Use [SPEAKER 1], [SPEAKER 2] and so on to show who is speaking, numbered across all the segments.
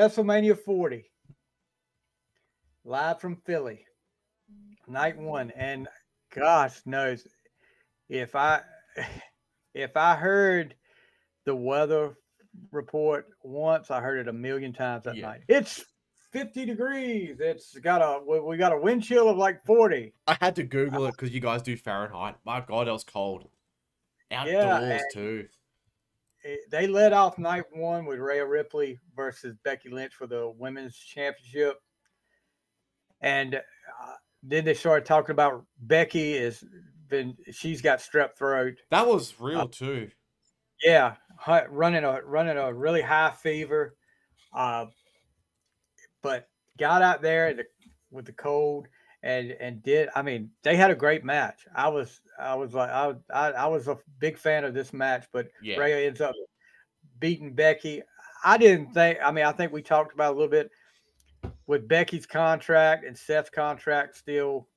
[SPEAKER 1] WrestleMania 40, live from Philly, night one, and gosh knows if I if I heard the weather report once, I heard it a million times that night. It's 50 degrees. We got a wind chill of like 40.
[SPEAKER 2] I had to Google it because you guys do Fahrenheit. My God, it was cold. Outdoors too.
[SPEAKER 1] They led off night one with Rhea Ripley versus Becky Lynch for the women's championship. And then they started talking about Becky she's got strep throat.
[SPEAKER 2] That was real too.
[SPEAKER 1] Yeah, running a really high fever, but got out there with the cold and did. I mean, they had a great match. I was a big fan of this match, but Rhea ends up beating Becky. I think we talked about a little bit with Becky's contract and Seth's contract still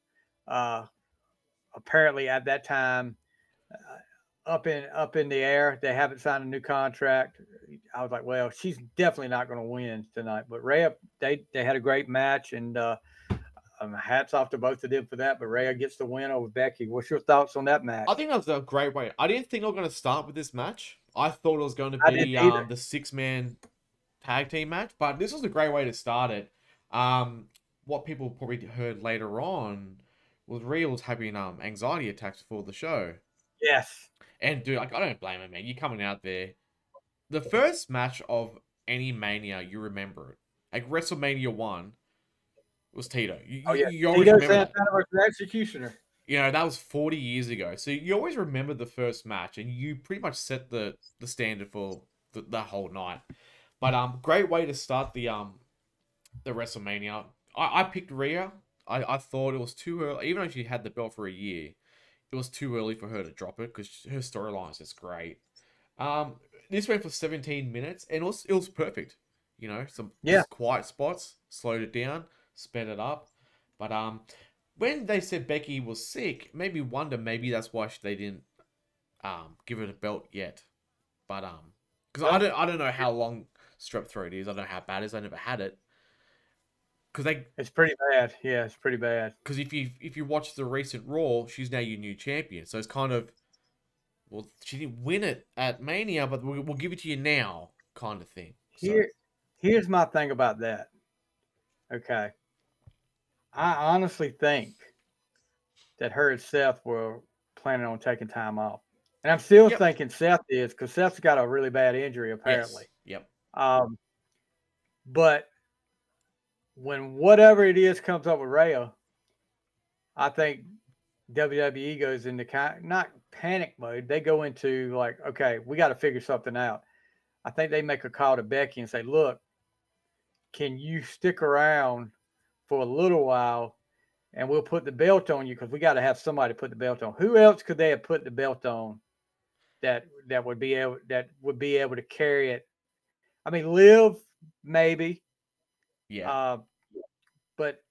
[SPEAKER 1] apparently at that time up in the air. They haven't signed a new contract. I was like, well, she's definitely not going to win tonight. But Rhea, they had a great match, and hats off to both of them for that. But Rhea gets the win over Becky. What's your thoughts on that match?
[SPEAKER 2] I think that was a great way. I didn't think they were going to start with this match. I thought it was going to be the 6-man tag team match, but this was a great way to start it. What people probably heard later on was Rhea was having anxiety attacks before the show.
[SPEAKER 1] Yes.
[SPEAKER 2] And dude, I don't blame him, man. You're coming out there. The first match of any Mania, you remember it. Like WrestleMania 1 was Tito. You always remember that.
[SPEAKER 1] Executioner.
[SPEAKER 2] You know, that was 40 years ago. So you always remember the first match, and you pretty much set the standard for the whole night. But great way to start the WrestleMania. I picked Rhea. I thought it was too early, even though she had the belt for a year. It was too early for her to drop it because her storyline is just great. This went for 17 minutes and it was perfect. You know, some quiet spots, slowed it down, sped it up. But when they said Becky was sick, maybe that's why they didn't give her the belt yet. But because I don't know how long strep throat is. I don't know how bad it is. I never had it.
[SPEAKER 1] It's pretty bad. Yeah, it's pretty bad.
[SPEAKER 2] Because if you watch the recent Raw, she's now your new champion. So it's kind of, well, she didn't win it at Mania, but we'll give it to you now, kind of thing.
[SPEAKER 1] Here's my thing about that. Okay, I honestly think that her and Seth were planning on taking time off, and I'm still thinking Seth is because Seth's got a really bad injury apparently.
[SPEAKER 2] Yes. Yep.
[SPEAKER 1] But when whatever it is comes up with Rhea, I think WWE goes into not panic mode. They go into like, okay, we got to figure something out. I think they make a call to Becky and say, look, can you stick around for a little while and we'll put the belt on you because we got to have somebody put the belt on. Who else could they have put the belt on that would be able to carry it? I mean, Liv, maybe.
[SPEAKER 2] Yeah.
[SPEAKER 1] But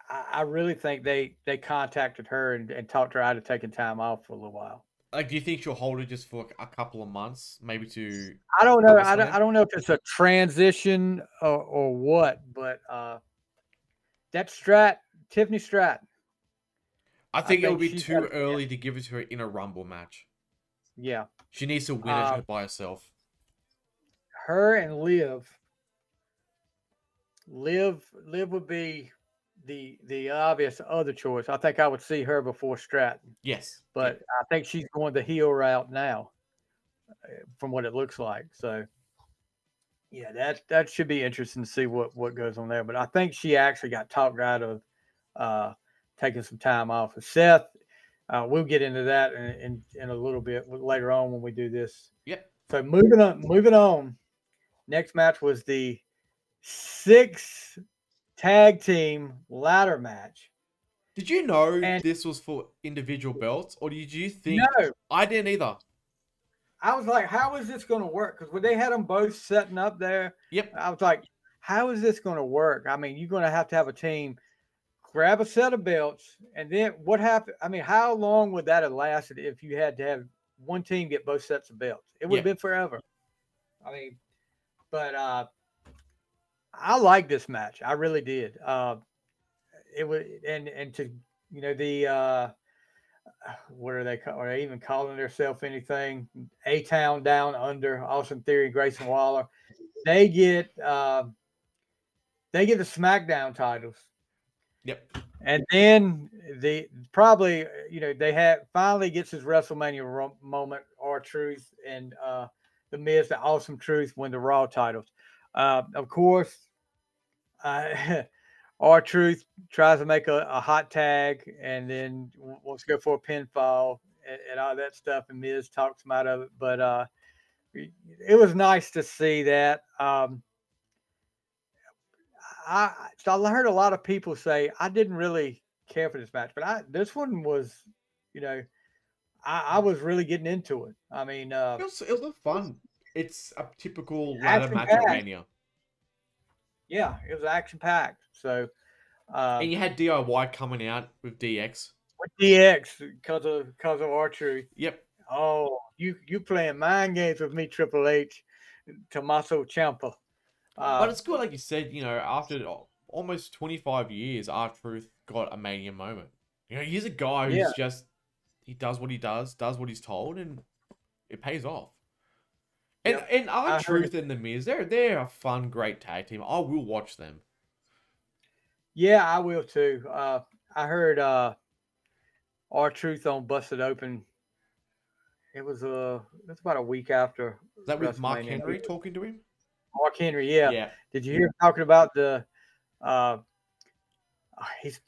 [SPEAKER 1] I really think they contacted her and talked her out of taking time off for a little while.
[SPEAKER 2] Like, do you think she'll hold it just for a couple of months, maybe to?
[SPEAKER 1] I don't know. I don't know if it's a transition or what, but that Tiffany Stratton.
[SPEAKER 2] I think it would be too early to give it to her in a Rumble match.
[SPEAKER 1] Yeah,
[SPEAKER 2] she needs to win it by herself.
[SPEAKER 1] Her and Liv would be the obvious other choice. I think I would see her before Stratton.
[SPEAKER 2] Yes.
[SPEAKER 1] But I think she's going the heel route now from what it looks like. So, yeah, that should be interesting to see what goes on there. But I think she actually got talked out of taking some time off. Seth, we'll get into that in a little bit later on when we do this.
[SPEAKER 2] Yep.
[SPEAKER 1] So moving on. Next match was the 6 tag team ladder match.
[SPEAKER 2] Did you know this was for individual belts, or did you think?
[SPEAKER 1] No,
[SPEAKER 2] I didn't either.
[SPEAKER 1] I was like, how is this going to work? Because when they had them both setting up there, I was like, how is this going to work? I mean, you're going to have a team grab a set of belts, and then what happened? I mean, how long would that have lasted if you had to have one team get both sets of belts? It would have been forever. I mean, but I like this match. I really did. It was and to the what are they? Are they even calling themselves anything? A Town Down Under, Austin Theory, Grayson Waller. They get the SmackDown titles.
[SPEAKER 2] Yep.
[SPEAKER 1] And then probably they had finally gets his WrestleMania moment, R-Truth and the Miz, the Awesome Truth win the Raw titles. Of course, R-Truth tries to make a hot tag and then wants to go for a pinfall and all that stuff, and Miz talks him out of it. But it was nice to see that. So I heard a lot of people say I didn't really care for this match, but this one was, I was really getting into it. I mean,
[SPEAKER 2] it was a fun. It's a typical ladder match
[SPEAKER 1] action-packed.
[SPEAKER 2] at Mania.
[SPEAKER 1] Yeah, it was action packed. So,
[SPEAKER 2] and you had DIY coming out with DX.
[SPEAKER 1] With DX because of R-Truth.
[SPEAKER 2] Yep.
[SPEAKER 1] Oh, you playing mind games with me, Triple H, Tommaso Ciampa.
[SPEAKER 2] But it's good, like you said. After almost 25 years, R-Truth got a Mania moment. He's a guy who's just he does what he does what he's told, and it pays off. And R-Truth and the Miz, they're a fun, great tag team. I will watch them.
[SPEAKER 1] Yeah, I will too. I heard R-Truth on Busted Open. It was about a week after.
[SPEAKER 2] Is that with Mark Henry talking to him?
[SPEAKER 1] Mark Henry, yeah. Did you hear him talking about the?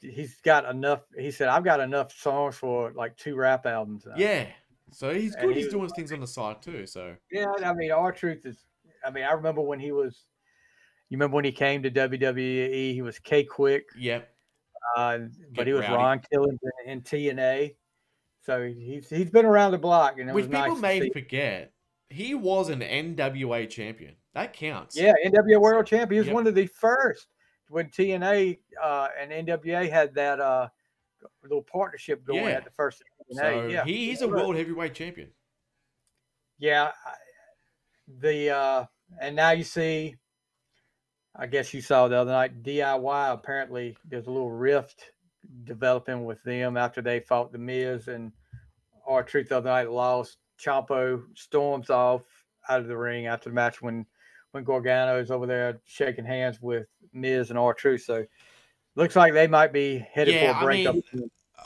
[SPEAKER 1] He's got enough. He said, "I've got enough songs for like 2 rap albums."
[SPEAKER 2] Yeah. So he's good. He's doing things on the side too. So
[SPEAKER 1] yeah, I mean, R-Truth is. I mean, I remember when he was. You remember when he came to WWE? He was K-Quick.
[SPEAKER 2] Yep.
[SPEAKER 1] But he was Ron Killings in TNA. So he's been around the block, and
[SPEAKER 2] which people may forget. He was an NWA champion. That counts.
[SPEAKER 1] Yeah, NWA World Champion. He was one of the first when TNA and NWA had that little partnership going at the first TNA.
[SPEAKER 2] So he's a world heavyweight champion.
[SPEAKER 1] Yeah. And now you see, I guess you saw the other night, DIY, apparently there's a little rift developing with them after they fought the Miz, and R-Truth the other night lost. Ciampa storms off out of the ring after the match when Gargano's over there shaking hands with Miz and R-Truth. So looks like they might be headed for a breakup.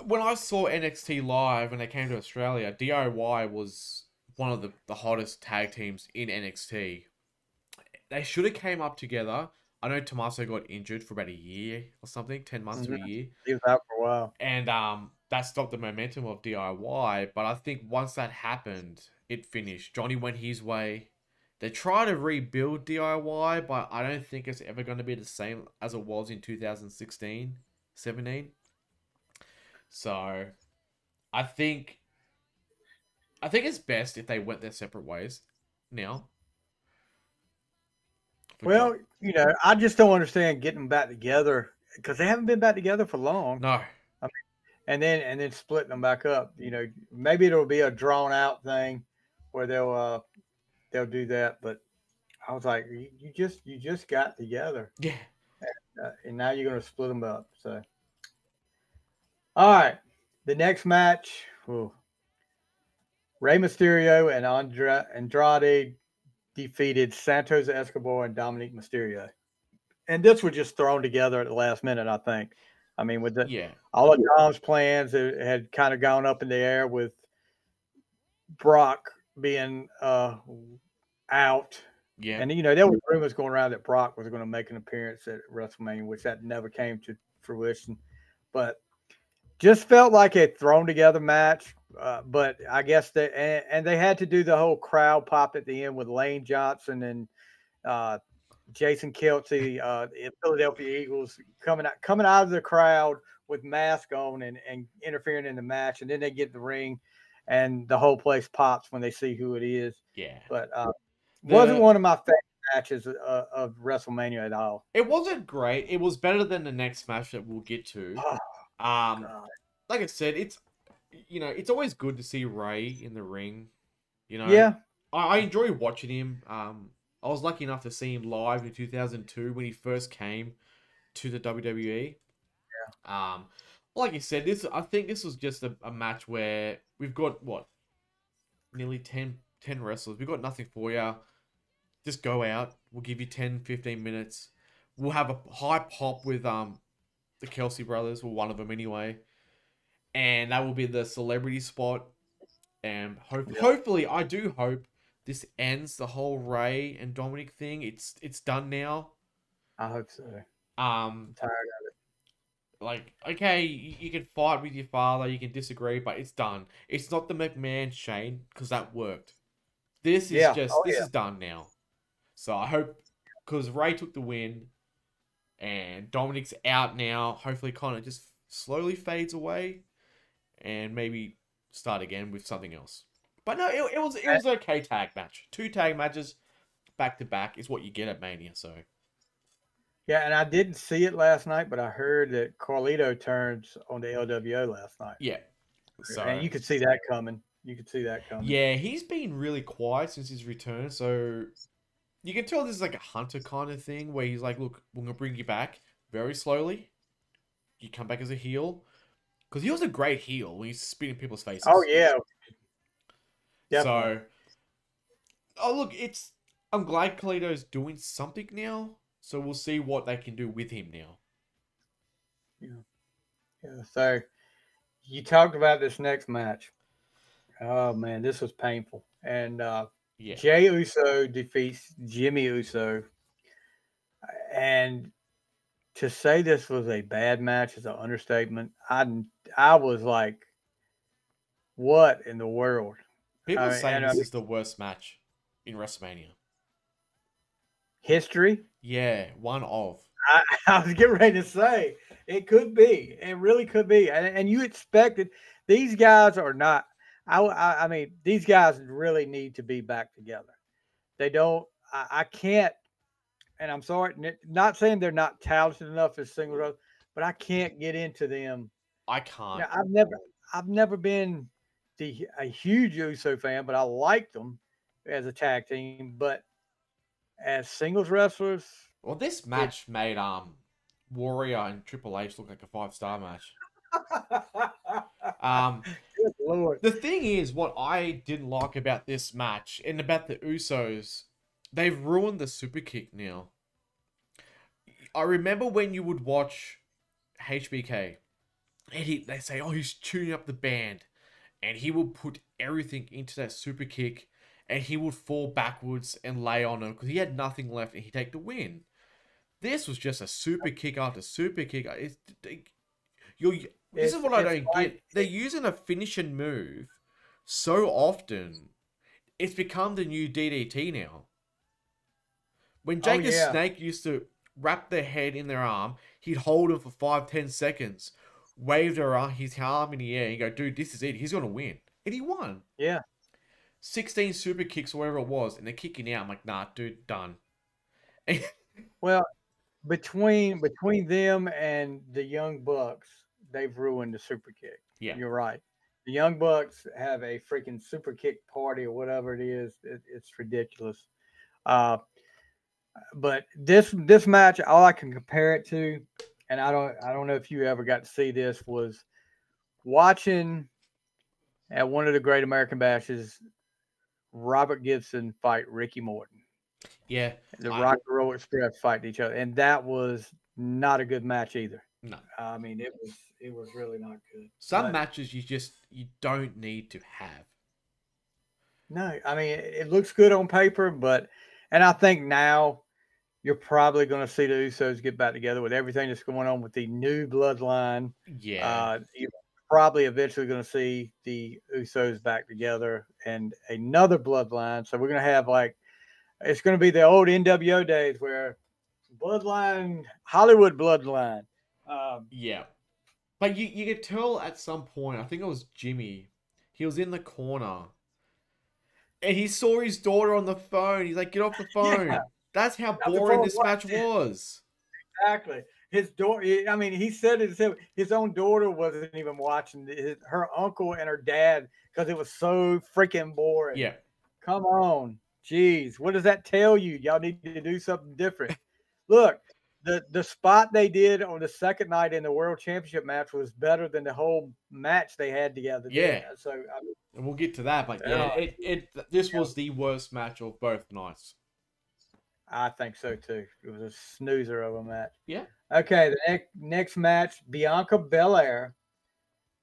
[SPEAKER 2] When I saw NXT live when they came to Australia, DIY was one of the hottest tag teams in NXT. They should have came up together. I know Tommaso got injured for about a year or something, 10 months to a year.
[SPEAKER 1] He was out for a while.
[SPEAKER 2] And that stopped the momentum of DIY. But I think once that happened, it finished. Johnny went his way. They try to rebuild DIY, but I don't think it's ever going to be the same as it was in 2016, 17. So I think it's best if they went their separate ways now.
[SPEAKER 1] Well, I just don't understand getting them back together because they haven't been back together for long.
[SPEAKER 2] No.
[SPEAKER 1] I mean, and then splitting them back up. Maybe it'll be a drawn out thing where they'll do that. But I was like, you just got together.
[SPEAKER 2] Yeah.
[SPEAKER 1] And now you're going to split them up. So, all right, the next match, Rey Mysterio and Andrade defeated Santos, Escobar, and Dominik Mysterio. And this was just thrown together at the last minute, I think. I mean, with all of Dom's plans had kind of gone up in the air with Brock being out.
[SPEAKER 2] Yeah.
[SPEAKER 1] And, there were rumors going around that Brock was going to make an appearance at WrestleMania, which that never came to fruition. But just felt like a thrown together match. But I guess they had to do the whole crowd pop at the end with Lane Johnson and Jason Kelce, the Philadelphia Eagles coming out of the crowd with mask on and interfering in the match, and then they get the ring, and the whole place pops when they see who it is.
[SPEAKER 2] Yeah,
[SPEAKER 1] but wasn't one of my favorite matches of WrestleMania at all.
[SPEAKER 2] It wasn't great. It was better than the next match that we'll get to. Like I said, it's always good to see Rey in the ring.
[SPEAKER 1] Yeah.
[SPEAKER 2] I enjoy watching him. I was lucky enough to see him live in 2002 when he first came to the WWE. Like you said, I think this was just a match where we've got what, nearly 10 wrestlers. We've got nothing for you. Just go out. We'll give you 10, 15 minutes. We'll have a high pop with the Kelsey brothers, or one of them anyway, and that will be the celebrity spot. And hopefully, I do hope this ends the whole Ray and Dominik thing. It's done now.
[SPEAKER 1] I hope so.
[SPEAKER 2] I'm
[SPEAKER 1] tired of it.
[SPEAKER 2] Like, okay, you can fight with your father, you can disagree, but it's done. It's not the McMahon Shane, because that worked. This is this is done now. So I hope, because Ray took the win, and Dominik's out now, hopefully kind of just slowly fades away, and maybe start again with something else. But no, it was an okay tag match. 2 tag matches back to back is what you get at Mania. So
[SPEAKER 1] yeah, and I didn't see it last night, but I heard that Carlito turns on the LWO last night.
[SPEAKER 2] Yeah, so
[SPEAKER 1] and you could see that coming.
[SPEAKER 2] Yeah, he's been really quiet since his return, so you can tell this is like a Hunter kind of thing where he's like, look, we're going to bring you back very slowly. You come back as a heel. Because he was a great heel when he's spitting people's faces.
[SPEAKER 1] Oh, yeah. Definitely.
[SPEAKER 2] So, look, I'm glad Carlito's doing something now. So we'll see what they can do with him now.
[SPEAKER 1] Yeah. So you talked about this next match. Oh, man, this was painful. And Jey Uso defeats Jimmy Uso. And to say this was a bad match is an understatement. I was like, what in the world?
[SPEAKER 2] People are saying this is the worst match in WrestleMania.
[SPEAKER 1] History?
[SPEAKER 2] Yeah, one of.
[SPEAKER 1] I was getting ready to say, it could be. It really could be. And you expected, these guys are not, I mean, these guys really need to be back together. They don't, I can't, and I'm sorry, not saying they're not talented enough as singles, but I can't get into them.
[SPEAKER 2] I can't.
[SPEAKER 1] You know, I've never been a huge Uso fan, but I liked them as a tag team. But as singles wrestlers,
[SPEAKER 2] well, this match made Warrior and Triple H look like a 5-star match.
[SPEAKER 1] Good Lord.
[SPEAKER 2] The thing is, what I didn't like about this match and about the Usos, they've ruined the super kick now. I remember when you would watch HBK, and they say, oh, he's tuning up the band, and he will put everything into that super kick, and he would fall backwards and lay on him because he had nothing left, and he'd take the win. This was just a super kick after super kick. This is what I don't get. They're using a finishing move so often. It's become the new DDT now. When Jake the Snake used to wrap their head in their arm, he'd hold him for 5-10 seconds, wave his arm in the air, and go, dude, this is it. He's going to win. And he won.
[SPEAKER 1] Yeah.
[SPEAKER 2] 16 super kicks or whatever it was, and they're kicking out. I'm like, nah, dude, done.
[SPEAKER 1] Well, between them and the Young Bucks, they've ruined the super kick.
[SPEAKER 2] Yeah.
[SPEAKER 1] You're right. The Young Bucks have a freaking super kick party or whatever it is. It's ridiculous. But this match, all I can compare it to, and I don't know if you ever got to see this, was watching at one of the Great American Bashes, Robert Gibson fight Ricky Morton.
[SPEAKER 2] Yeah.
[SPEAKER 1] The Rock and Roll Express fighting each other. And that was not a good match either.
[SPEAKER 2] No.
[SPEAKER 1] I mean, it was really not good.
[SPEAKER 2] Some matches you don't need to have.
[SPEAKER 1] No, I mean, it looks good on paper, and I think now you're probably going to see the Usos get back together with everything that's going on with the new bloodline.
[SPEAKER 2] Yeah.
[SPEAKER 1] You're probably eventually going to see the Usos back together and another bloodline. So we're going to have it's going to be the old NWO days where bloodline, Hollywood bloodline.
[SPEAKER 2] Yeah. But you could tell at some point, I think it was Jimmy, he was in the corner and he saw his daughter on the phone. He's like, get off the phone. Yeah. That's how boring this match was.
[SPEAKER 1] Exactly. His daughter, I mean, he said it himself. His own daughter wasn't even watching her uncle and her dad because it was so freaking boring.
[SPEAKER 2] Yeah.
[SPEAKER 1] Come on. Jeez, what does that tell you? Y'all need to do something different. Look, the spot they did on the second night in the World Championship match was better than the whole match they had together.
[SPEAKER 2] Yeah.
[SPEAKER 1] Then. So I mean,
[SPEAKER 2] And we'll get to that, but yeah, this was the worst match of both nights.
[SPEAKER 1] I think so too. It was a snoozer of a match.
[SPEAKER 2] Yeah.
[SPEAKER 1] Okay, the next match: Bianca Belair,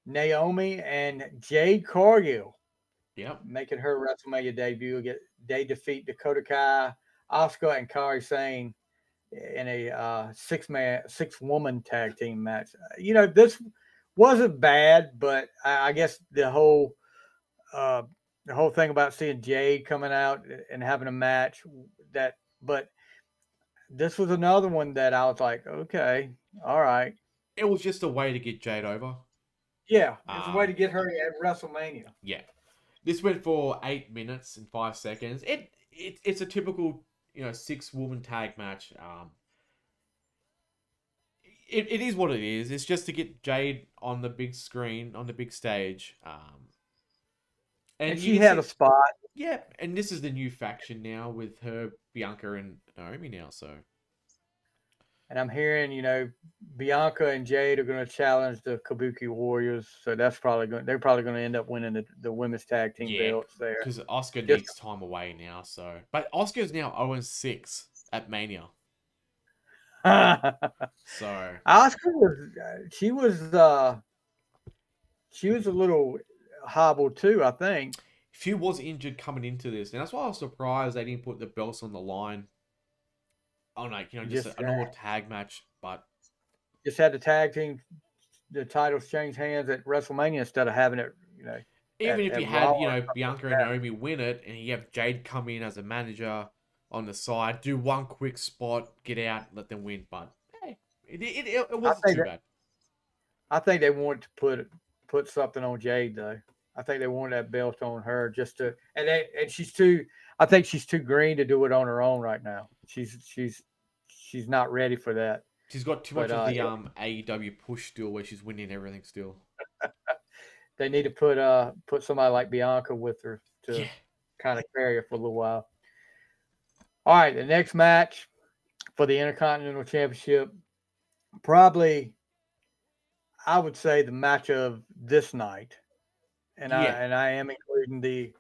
[SPEAKER 1] Naomi, and Jade Cargill.
[SPEAKER 2] Yep.
[SPEAKER 1] Making her WrestleMania debut. They defeat Dakota Kai, Asuka, and Kairi Sane in a six-woman tag team match. This wasn't bad, but I guess the whole thing about seeing Jade coming out and having a match but this was another one that I was like, okay, all right.
[SPEAKER 2] It was just a way to get Jade over.
[SPEAKER 1] Yeah, it's a way to get her at WrestleMania.
[SPEAKER 2] Yeah. This went for 8 minutes and 5 seconds. It's a typical, 6-woman tag match. It is what it is. It's just to get Jade on the big screen, on the big stage.
[SPEAKER 1] And she had a spot.
[SPEAKER 2] Yeah, and this is the new faction now with her, Bianca, and Naomi now. So,
[SPEAKER 1] and I'm hearing, Bianca and Jade are going to challenge the Kabuki Warriors. So they're probably going to end up winning the women's tag team belts there.
[SPEAKER 2] Because Asuka needs time away now. So, but Asuka's now 0-6 at Mania. So
[SPEAKER 1] Asuka she was a little hobbled too, I think.
[SPEAKER 2] She was injured coming into this, and that's why I was surprised they didn't put the belts on the line. Oh, no, just a normal tag match, but
[SPEAKER 1] just had the titles change hands at WrestleMania instead of having it,
[SPEAKER 2] Even if you had, Bianca and Naomi win it, and you have Jade come in as a manager on the side, do one quick spot, get out, let them win. But hey, it wasn't too bad.
[SPEAKER 1] I think they wanted to put something on Jade though. I think they wanted that belt on her just to, and she's too. I think she's too green to do it on her own right now. She's not ready for that.
[SPEAKER 2] She's got too much of the AEW push still, where she's winning everything still.
[SPEAKER 1] They need to put somebody like Bianca with her to kind of carry her for a little while. All right, the next match for the Intercontinental Championship, probably, I would say the match of this night, and I am including the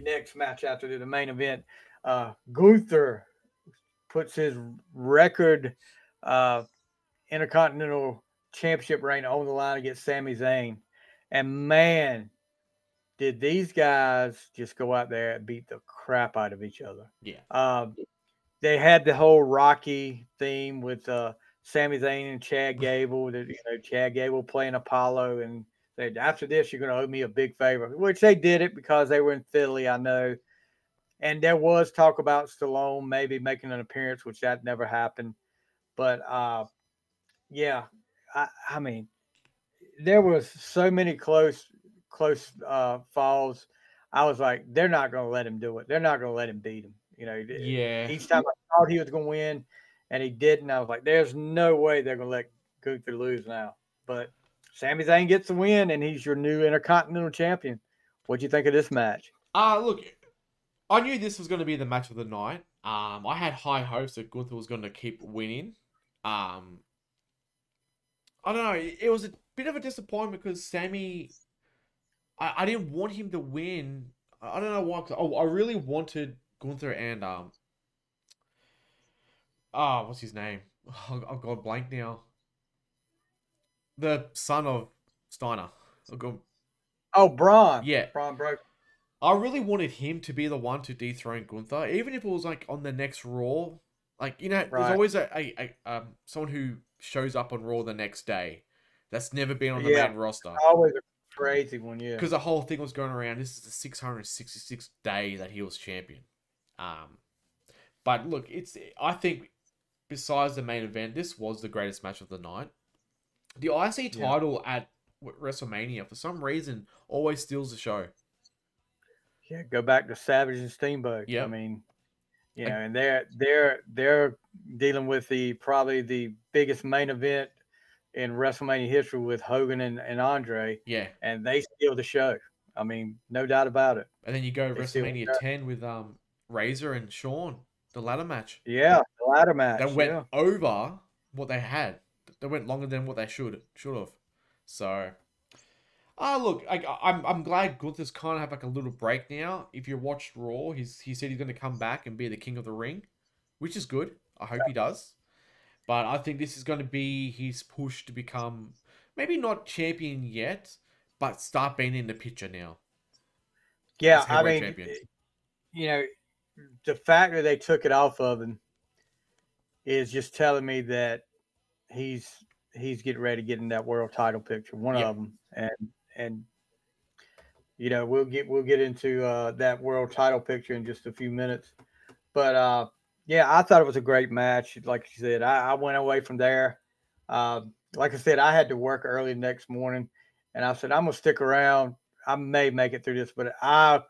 [SPEAKER 1] next match after the main event. Gunther puts his record Intercontinental Championship reign on the line against Sami Zayn, and man, did these guys just go out there and beat the crap out of each other.
[SPEAKER 2] Yeah.
[SPEAKER 1] They had the whole Rocky theme with Sami Zayn and Chad Gable. Chad Gable playing Apollo, and said, after this, you're going to owe me a big favor, which they did it because they were in Philly, I know. And there was talk about Stallone maybe making an appearance, which that never happened. But, yeah, I mean, there was so many close falls. I was like, they're not going to let him do it. They're not going to let him beat him. Each time I thought he was going to win, and he didn't. I was like, there's no way they're going to let Gunther lose now. But Sami Zayn gets the win, and he's your new Intercontinental Champion. What'd you think of this match?
[SPEAKER 2] Look, I knew this was going to be the match of the night. I had high hopes that Gunther was going to keep winning. I don't know. It was a bit of a disappointment because Sami, I didn't want him to win. I don't know why. I really wanted Gunther and what's his name? I've gone blank now. The son of Steiner.
[SPEAKER 1] Braun.
[SPEAKER 2] Yeah.
[SPEAKER 1] Braun broke.
[SPEAKER 2] I really wanted him to be the one to dethrone Gunther, even if it was like on the next Raw. Like, there's always a someone who shows up on Raw the next day that's never been on the main roster.
[SPEAKER 1] Always a crazy one, yeah.
[SPEAKER 2] Because the whole thing was going around, this is the 666th day that he was champion. But look, I think besides the main event, this was the greatest match of the night. The IC title at WrestleMania, for some reason, always steals the show.
[SPEAKER 1] Yeah, go back to Savage and Steamboat.
[SPEAKER 2] Yeah,
[SPEAKER 1] I mean, and they're dealing with probably the biggest main event in WrestleMania history with Hogan and Andrade.
[SPEAKER 2] Yeah,
[SPEAKER 1] and they steal the show. I mean, no doubt about it.
[SPEAKER 2] And then you go WrestleMania 10 with Razor and Shawn, the ladder match.
[SPEAKER 1] Yeah, the ladder match.
[SPEAKER 2] That went
[SPEAKER 1] Yeah.
[SPEAKER 2] over what they had. They went longer than what they should have. So, look, I'm glad Gunther's kind of have like a little break now. If you watched Raw, he said he's going to come back and be the king of the ring, which is good. I hope he does. But I think this is going to be his push to become maybe not champion yet, but start being in the picture now.
[SPEAKER 1] Yeah,
[SPEAKER 2] As heavyweight champion.
[SPEAKER 1] you know, the fact that they took it off of him is just telling me that he's getting ready to get in that world title picture. One of them, and we'll get into that world title picture in just a few minutes. But yeah, I thought it was a great match. Like you said, I went away from there. Like I said, I had to work early the next morning, and I said I'm gonna stick around. I may make it through this, but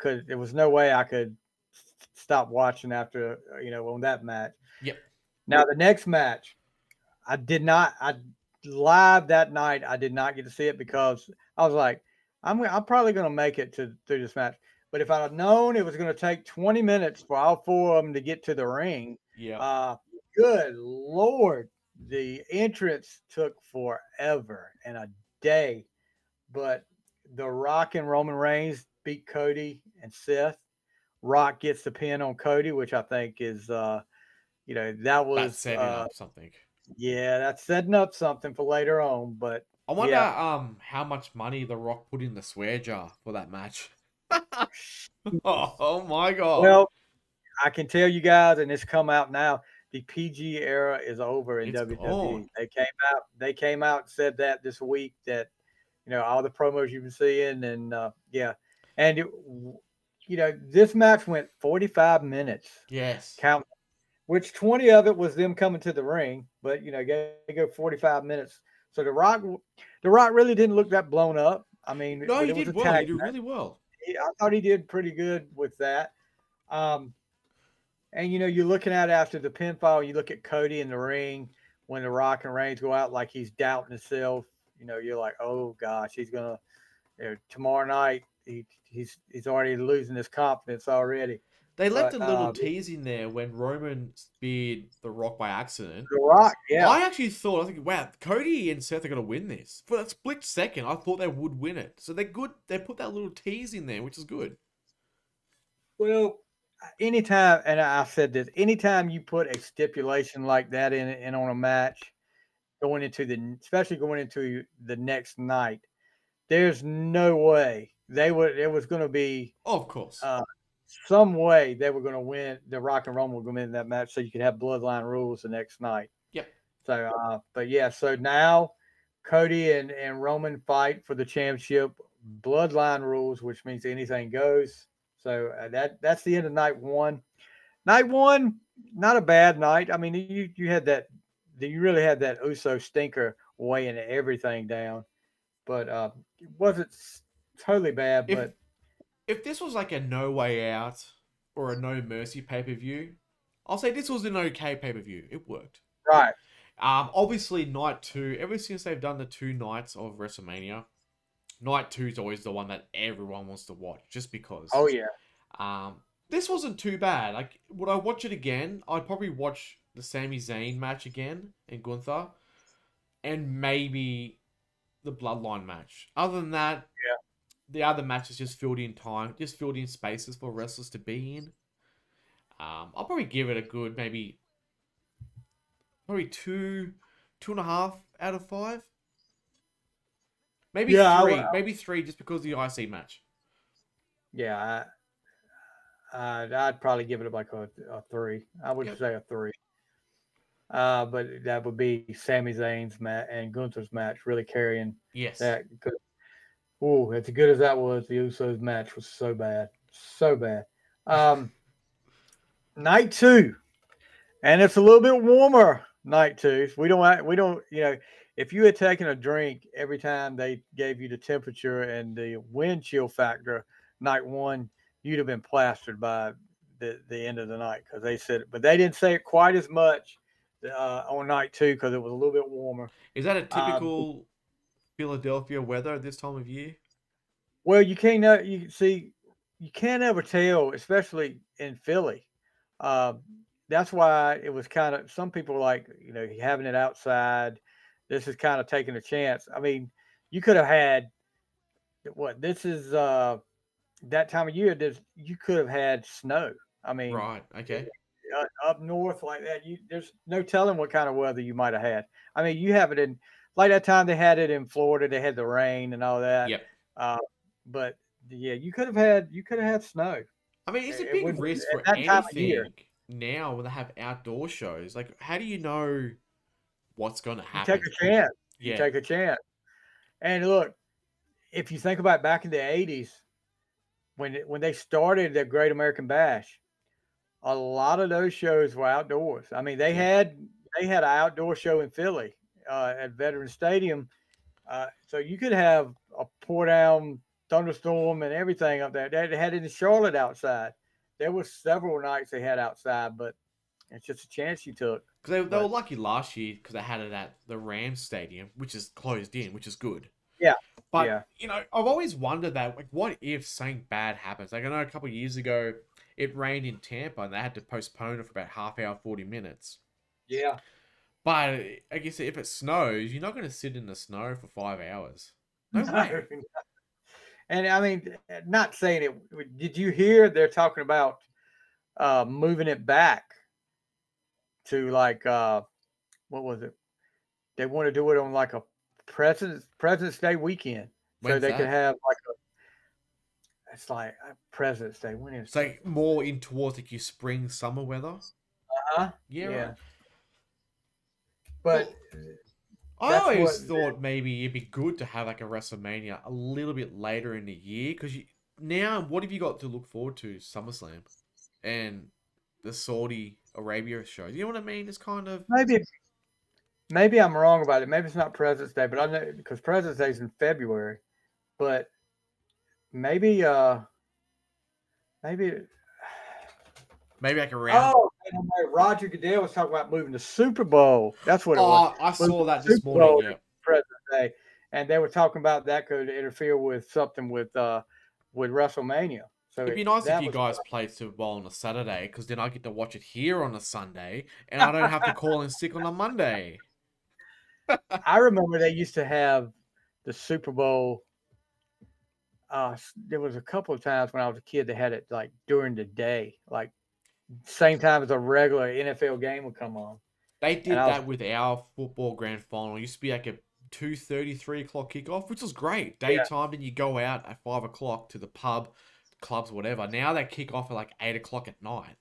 [SPEAKER 1] there was no way I could stop watching after on that match.
[SPEAKER 2] Yep.
[SPEAKER 1] Now the next match, I live that night. I did not get to see it because I was like, I'm probably gonna make it through this match. But if I'd have known it was going to take 20 minutes for all four of them to get to the ring, good Lord, the entrance took forever and a day. But The Rock and Roman Reigns beat Cody and Seth. Rock gets the pin on Cody, which I think is, that was
[SPEAKER 2] that's setting up something.
[SPEAKER 1] Yeah, that's setting up something for later on. But
[SPEAKER 2] I wonder how much money The Rock put in the swear jar for that match. Oh my God.
[SPEAKER 1] Well, I can tell you guys, and it's come out now, the PG era is over in WWE. Gone. They came out and said that this week that, all the promos you've been seeing and and this match went 45 minutes.
[SPEAKER 2] Yes.
[SPEAKER 1] Count, which 20 of it was them coming to the ring, but they go 45 minutes. So The Rock really didn't look that blown up. I mean,
[SPEAKER 2] no, he did well. He did really well.
[SPEAKER 1] I thought he did pretty good with that. And you're looking at after the pinfall, you look at Cody in the ring when The Rock and Reigns go out like he's doubting himself. You're like, oh gosh, he's gonna tomorrow night. He's already losing his confidence already.
[SPEAKER 2] They left a little tease in there when Roman speared The Rock by accident.
[SPEAKER 1] The Rock, yeah.
[SPEAKER 2] I actually thought, wow, Cody and Seth are going to win this. For that split second, I thought they would win it. So they're good. They put that little tease in there, which is good.
[SPEAKER 1] Well, anytime, and I said this, anytime you put a stipulation like that in on a match, especially going into the next night, there's no way it was going to be.
[SPEAKER 2] Oh, of course.
[SPEAKER 1] Some way they were going to win. The Rock and Roman were going to win that match, so you could have bloodline rules the next night.
[SPEAKER 2] Yep.
[SPEAKER 1] So, so now Cody and Roman fight for the championship. Bloodline rules, which means anything goes. So that's the end of night one. Night one, not a bad night. I mean, you had that. You really had that Uso stinker weighing everything down, but it wasn't totally bad. But
[SPEAKER 2] if this was like a No Way Out or a No Mercy pay-per-view, I'll say this was an okay pay-per-view. It worked.
[SPEAKER 1] Right.
[SPEAKER 2] Obviously, night two, ever since they've done the 2 nights of WrestleMania, night 2 is always the one that everyone wants to watch, just because.
[SPEAKER 1] Oh, yeah.
[SPEAKER 2] This wasn't too bad. Like, would I watch it again? I'd probably watch the Sami Zayn match again and Gunther, and maybe the Bloodline match. Other than that, the other matches just filled in time, just filled in spaces for wrestlers to be in. I'll probably give it a good probably 2.5 out of 5. Maybe 3, maybe 3 just because of the IC match.
[SPEAKER 1] Yeah, I'd probably give it like a 3. I would say a 3. But that would be Sami Zayn's match and Gunther's match really carrying that. Oh, as good as that was, the Usos match was so bad. So bad. Night 2. And it's a little bit warmer night 2. We don't, if you had taken a drink every time they gave you the temperature and the wind chill factor, night 1, you'd have been plastered by the end of the night because they said it. But they didn't say it quite as much on night 2 because it was a little bit warmer.
[SPEAKER 2] Is that a typical Philadelphia weather this time of year?
[SPEAKER 1] Well, you can't ever tell, especially in Philly. That's why it was kind of some people like having it outside. This is kind of taking a chance. I mean, you could have had what this is that time of year. You could have had snow. I mean,
[SPEAKER 2] Right. Okay.
[SPEAKER 1] up north like that, there's no telling what kind of weather you might have had. I mean, you have it in like that time they had it in Florida. They had the rain and all that.
[SPEAKER 2] Yep.
[SPEAKER 1] But yeah, you could have had snow.
[SPEAKER 2] I mean, it's a
[SPEAKER 1] It
[SPEAKER 2] big
[SPEAKER 1] wouldn't
[SPEAKER 2] risk
[SPEAKER 1] at
[SPEAKER 2] for
[SPEAKER 1] that time of year.
[SPEAKER 2] anything now when they have outdoor shows. Like, how do you know what's going to
[SPEAKER 1] You take
[SPEAKER 2] happen?
[SPEAKER 1] a chance. You
[SPEAKER 2] Yeah.
[SPEAKER 1] take a chance. And look, if you think about back in the '80s when they started the Great American Bash, a lot of those shows were outdoors. I mean, they
[SPEAKER 2] Yeah.
[SPEAKER 1] had an outdoor show in Philly at Veterans Stadium, so you could have a pour down thunderstorm and everything up there. They had it in Charlotte outside. There were several nights they had outside, but it's just a chance you took.
[SPEAKER 2] Because they were
[SPEAKER 1] But
[SPEAKER 2] lucky last year because they had it at the Rams Stadium, which is closed in, which is good.
[SPEAKER 1] yeah,
[SPEAKER 2] But,
[SPEAKER 1] yeah,
[SPEAKER 2] I've always wondered that, like, what if something bad happens? Like, I know a couple of years ago, it rained in Tampa and they had to postpone it for about half hour, 40 minutes.
[SPEAKER 1] yeah.
[SPEAKER 2] But I guess if it snows, you're not going to sit in the snow for 5 hours. No
[SPEAKER 1] No.
[SPEAKER 2] way.
[SPEAKER 1] And I mean, not saying it. Did you hear they're talking about moving it back to like what was it? They want to do it on like a President's Day weekend, so
[SPEAKER 2] When's
[SPEAKER 1] they could
[SPEAKER 2] that?
[SPEAKER 1] have like it's like President's Day. When is
[SPEAKER 2] It's like more in towards like your spring, summer weather.
[SPEAKER 1] huh?
[SPEAKER 2] Yeah,
[SPEAKER 1] Yeah,
[SPEAKER 2] right.
[SPEAKER 1] but
[SPEAKER 2] I
[SPEAKER 1] that's
[SPEAKER 2] always
[SPEAKER 1] what.
[SPEAKER 2] thought maybe it'd be good to have like a WrestleMania a little bit later in the year because now what have you got to look forward to? SummerSlam and the Saudi Arabia shows. You know what I mean? It's kind of
[SPEAKER 1] Maybe I'm wrong about it. Maybe it's not President's Day, but I know because President's Day is in February. But maybe maybe
[SPEAKER 2] maybe like around.
[SPEAKER 1] oh, and Roger Goodell was talking about moving the Super Bowl. That's what it was.
[SPEAKER 2] Oh, I
[SPEAKER 1] Moving
[SPEAKER 2] saw
[SPEAKER 1] the
[SPEAKER 2] that this
[SPEAKER 1] Super
[SPEAKER 2] morning.
[SPEAKER 1] Bowl
[SPEAKER 2] Yeah,
[SPEAKER 1] to President's Day, and they were talking about that could interfere with something with WrestleMania. So
[SPEAKER 2] it'd be nice if
[SPEAKER 1] that
[SPEAKER 2] you
[SPEAKER 1] was
[SPEAKER 2] guys played Super Bowl on a Saturday because then I get to watch it here on a Sunday and I don't have to call in sick on a Monday.
[SPEAKER 1] I remember they used to have the Super Bowl. There was a couple of times when I was a kid they had it like during the day, like same time as a regular NFL game would come on.
[SPEAKER 2] They
[SPEAKER 1] And
[SPEAKER 2] did
[SPEAKER 1] I was
[SPEAKER 2] that with our football grand final. It used to be like a 2:30, 3 o'clock kickoff, which was great.
[SPEAKER 1] yeah,
[SPEAKER 2] Daytime, then you go out at 5 o'clock to the pub, clubs, whatever. Now they kick off at like 8 o'clock at night.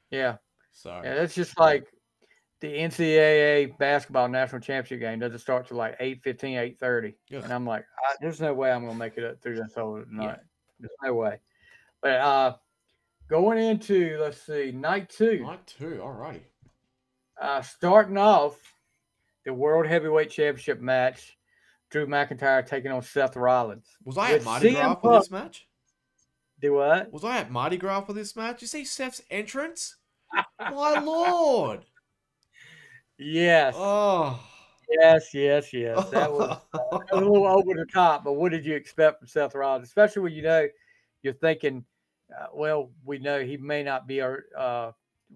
[SPEAKER 1] yeah,
[SPEAKER 2] So
[SPEAKER 1] yeah. That's just like the NCAA basketball national championship game doesn't start till like 8:15, 8:30.
[SPEAKER 2] ugh,
[SPEAKER 1] And I'm like, there's no way I'm gonna make it up through this whole
[SPEAKER 2] yeah,
[SPEAKER 1] night. There's no way. But going into let's see, night two,
[SPEAKER 2] night two. Alrighty.
[SPEAKER 1] starting off the World Heavyweight Championship match, Drew McIntyre taking on Seth Rollins
[SPEAKER 2] Was I at
[SPEAKER 1] with
[SPEAKER 2] Mardi Gras
[SPEAKER 1] CM
[SPEAKER 2] for
[SPEAKER 1] Punk.
[SPEAKER 2] this match?
[SPEAKER 1] Do what?
[SPEAKER 2] Was I at Mardi Gras for this match? You see Seth's entrance? My lord!
[SPEAKER 1] Yes,
[SPEAKER 2] Oh.
[SPEAKER 1] yes. That was a little over the top. But what did you expect from Seth Rollins, especially when you're thinking, well, we know he may not be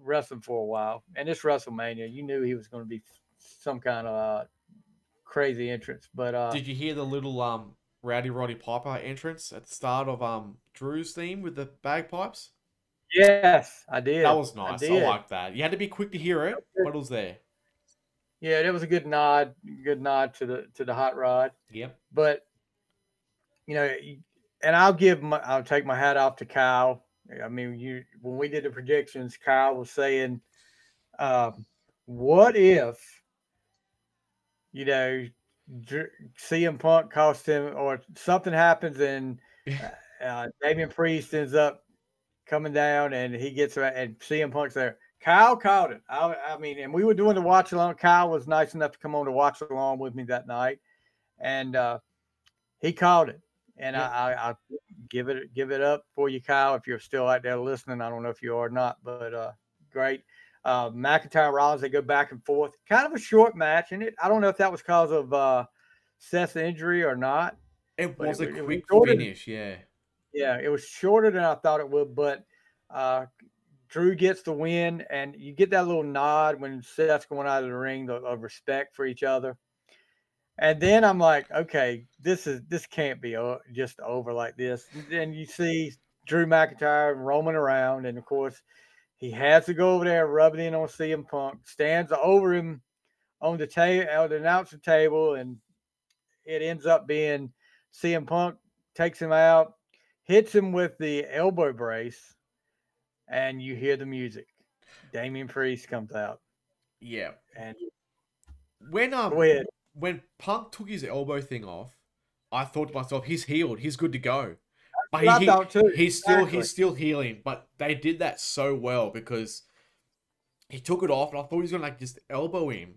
[SPEAKER 1] wrestling for a while, and this WrestleMania, you knew he was going to be some kind of crazy entrance. But
[SPEAKER 2] Did you hear the little Rowdy Roddy Piper entrance at the start of Drew's theme with the bagpipes?
[SPEAKER 1] yes, I did.
[SPEAKER 2] That was
[SPEAKER 1] I
[SPEAKER 2] nice. I
[SPEAKER 1] did.
[SPEAKER 2] like that. You had to be quick to hear it, but it was there.
[SPEAKER 1] Yeah, that was a good nod to the hot rod.
[SPEAKER 2] Yep.
[SPEAKER 1] But and I'll take my hat off to Kyle. I mean, when we did the predictions, Kyle was saying, "What if CM Punk cost him, or something happens, and Damien Priest ends up coming down, and he gets and CM Punk's there." Kyle called it. I mean, and we were doing the watch along. Kyle was nice enough to come on to watch along with me that night, and he called it. And
[SPEAKER 2] Yeah.
[SPEAKER 1] I give it up for you, Kyle, if you're still out there listening. I don't know if you are or not, but great. McIntyre Rollins, they go back and forth. Kind of a short match, and I don't know if that was because of Seth's injury or not.
[SPEAKER 2] It was a quick
[SPEAKER 1] shorter,
[SPEAKER 2] finish, yeah.
[SPEAKER 1] yeah, it was shorter than I thought it would, but Drew gets the win, and you get that little nod when Seth's going out of the ring of respect for each other. And then I'm like, okay, this can't be just over like this. And then you see Drew McIntyre roaming around, and of course, he has to go over there, rub it in on CM Punk, stands over him on the announcer table, and it ends up being CM Punk takes him out, hits him with the elbow brace, and you hear the music. Damien Priest comes out.
[SPEAKER 2] Yeah.
[SPEAKER 1] And
[SPEAKER 2] when
[SPEAKER 1] go ahead.
[SPEAKER 2] when Punk took his elbow thing off, I thought to myself, he's healed. He's good to go. But
[SPEAKER 1] I thought too.
[SPEAKER 2] he's still healing. But they did that so well because he took it off, and I thought he was gonna like just elbow him.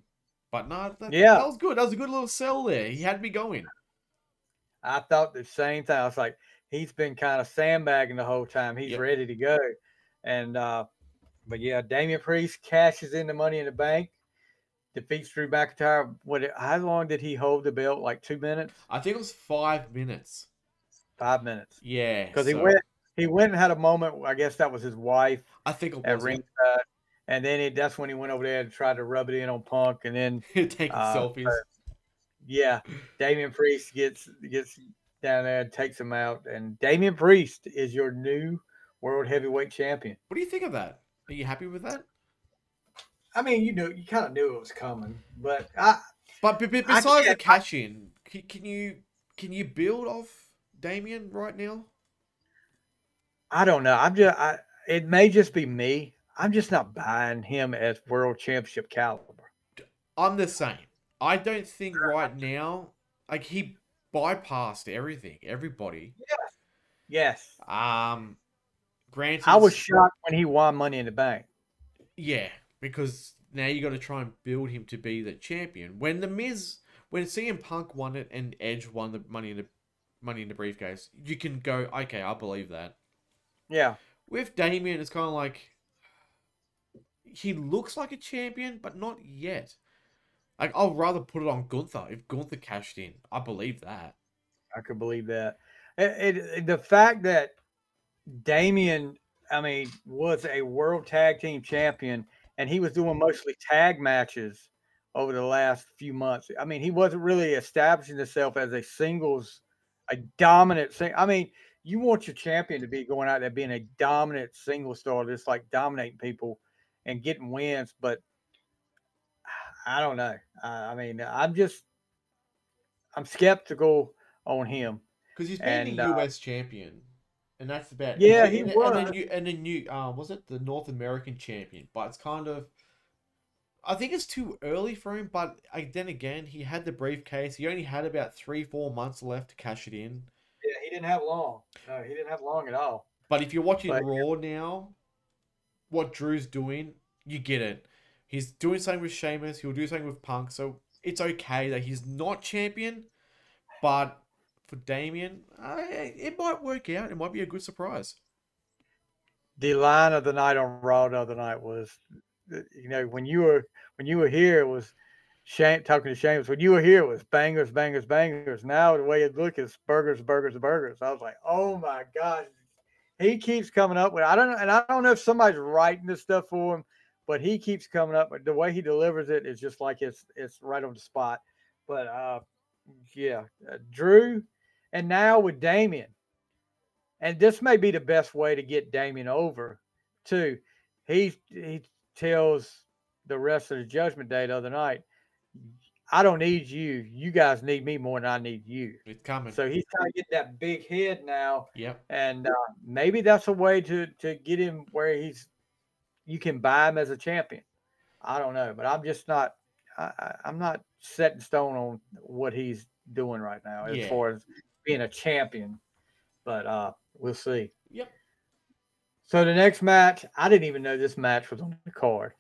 [SPEAKER 2] But no, that was good. That was a good little sell there. He had me going.
[SPEAKER 1] I thought the same thing. I was like, he's been kind of sandbagging the whole time. He's ready to go. And but yeah, Damien Priest cashes in the Money in the Bank, defeats Drew McIntyre. How long did he hold the belt? Like 2 minutes?
[SPEAKER 2] I think it was 5 minutes.
[SPEAKER 1] 5 minutes.
[SPEAKER 2] Yeah,
[SPEAKER 1] because he went and had a moment. I guess that was his wife.
[SPEAKER 2] I think it was
[SPEAKER 1] at ringside, and then that's when he went over there and tried to rub it in on Punk, and then
[SPEAKER 2] taking selfies.
[SPEAKER 1] Yeah, Damien Priest gets down there and takes him out, and Damien Priest is your new World Heavyweight Champion.
[SPEAKER 2] What do you think of that? Are you happy with that?
[SPEAKER 1] I mean, you kind of knew it was coming, but
[SPEAKER 2] besides the cash in, can you build off Damien right now?
[SPEAKER 1] I don't know. It may just be me. I'm just not buying him as World Championship caliber.
[SPEAKER 2] I'm the same. I don't think right now, like, he bypassed everybody.
[SPEAKER 1] Yes.
[SPEAKER 2] Granted,
[SPEAKER 1] I was shocked when he won Money in the Bank.
[SPEAKER 2] Yeah, because now you got to try and build him to be the champion. When CM Punk won it and Edge won the Money in the briefcase, you can go, okay, I believe that.
[SPEAKER 1] Yeah.
[SPEAKER 2] With Damien, it's kind of like he looks like a champion, but not yet. Like, I'll rather put it on Gunther. If Gunther cashed in, I believe that.
[SPEAKER 1] I could believe that. The fact that Damien, was a world tag team champion, and he was doing mostly tag matches over the last few months. I mean, he wasn't really establishing himself as a dominant thing. You want your champion to be going out there being a dominant single star, just like dominating people and getting wins, but I don't know. I'm skeptical on him
[SPEAKER 2] because he's been the US champion, and that's about
[SPEAKER 1] he was.
[SPEAKER 2] And then you was it the North American champion? But it's kind of, I think it's too early for him. But then again, he had the briefcase. He only had about 3-4 months left to cash it in.
[SPEAKER 1] Yeah, he didn't have long. No, he didn't have long at all.
[SPEAKER 2] But if you're watching Raw now, what Drew's doing, you get it. He's doing something with Sheamus. He'll do something with Punk. So it's okay that he's not champion. But for Damien, it might work out. It might be a good surprise.
[SPEAKER 1] The line of the night on Raw the other night was, when you were here, it was talking to Sheamus. When you were here, it was bangers, bangers, bangers. Now the way it looks is burgers, burgers, burgers. I was like, oh my gosh. He keeps coming up with, I don't know if somebody's writing this stuff for him, but he keeps coming up. The way he delivers it is just like it's right on the spot. But Drew, and now with Damien, and this may be the best way to get Damien over too. He tells the rest of the Judgment Day the other night, I don't need you. You guys need me more than I need you.
[SPEAKER 2] It's coming.
[SPEAKER 1] So he's trying to get that big head now.
[SPEAKER 2] Yep.
[SPEAKER 1] And maybe that's a way to get him where you can buy him as a champion. I don't know, but I'm just not. I'm not set in stone on what he's doing right now as far as being a champion. But we'll see.
[SPEAKER 2] Yep.
[SPEAKER 1] So the next match, I didn't even know this match was on the card.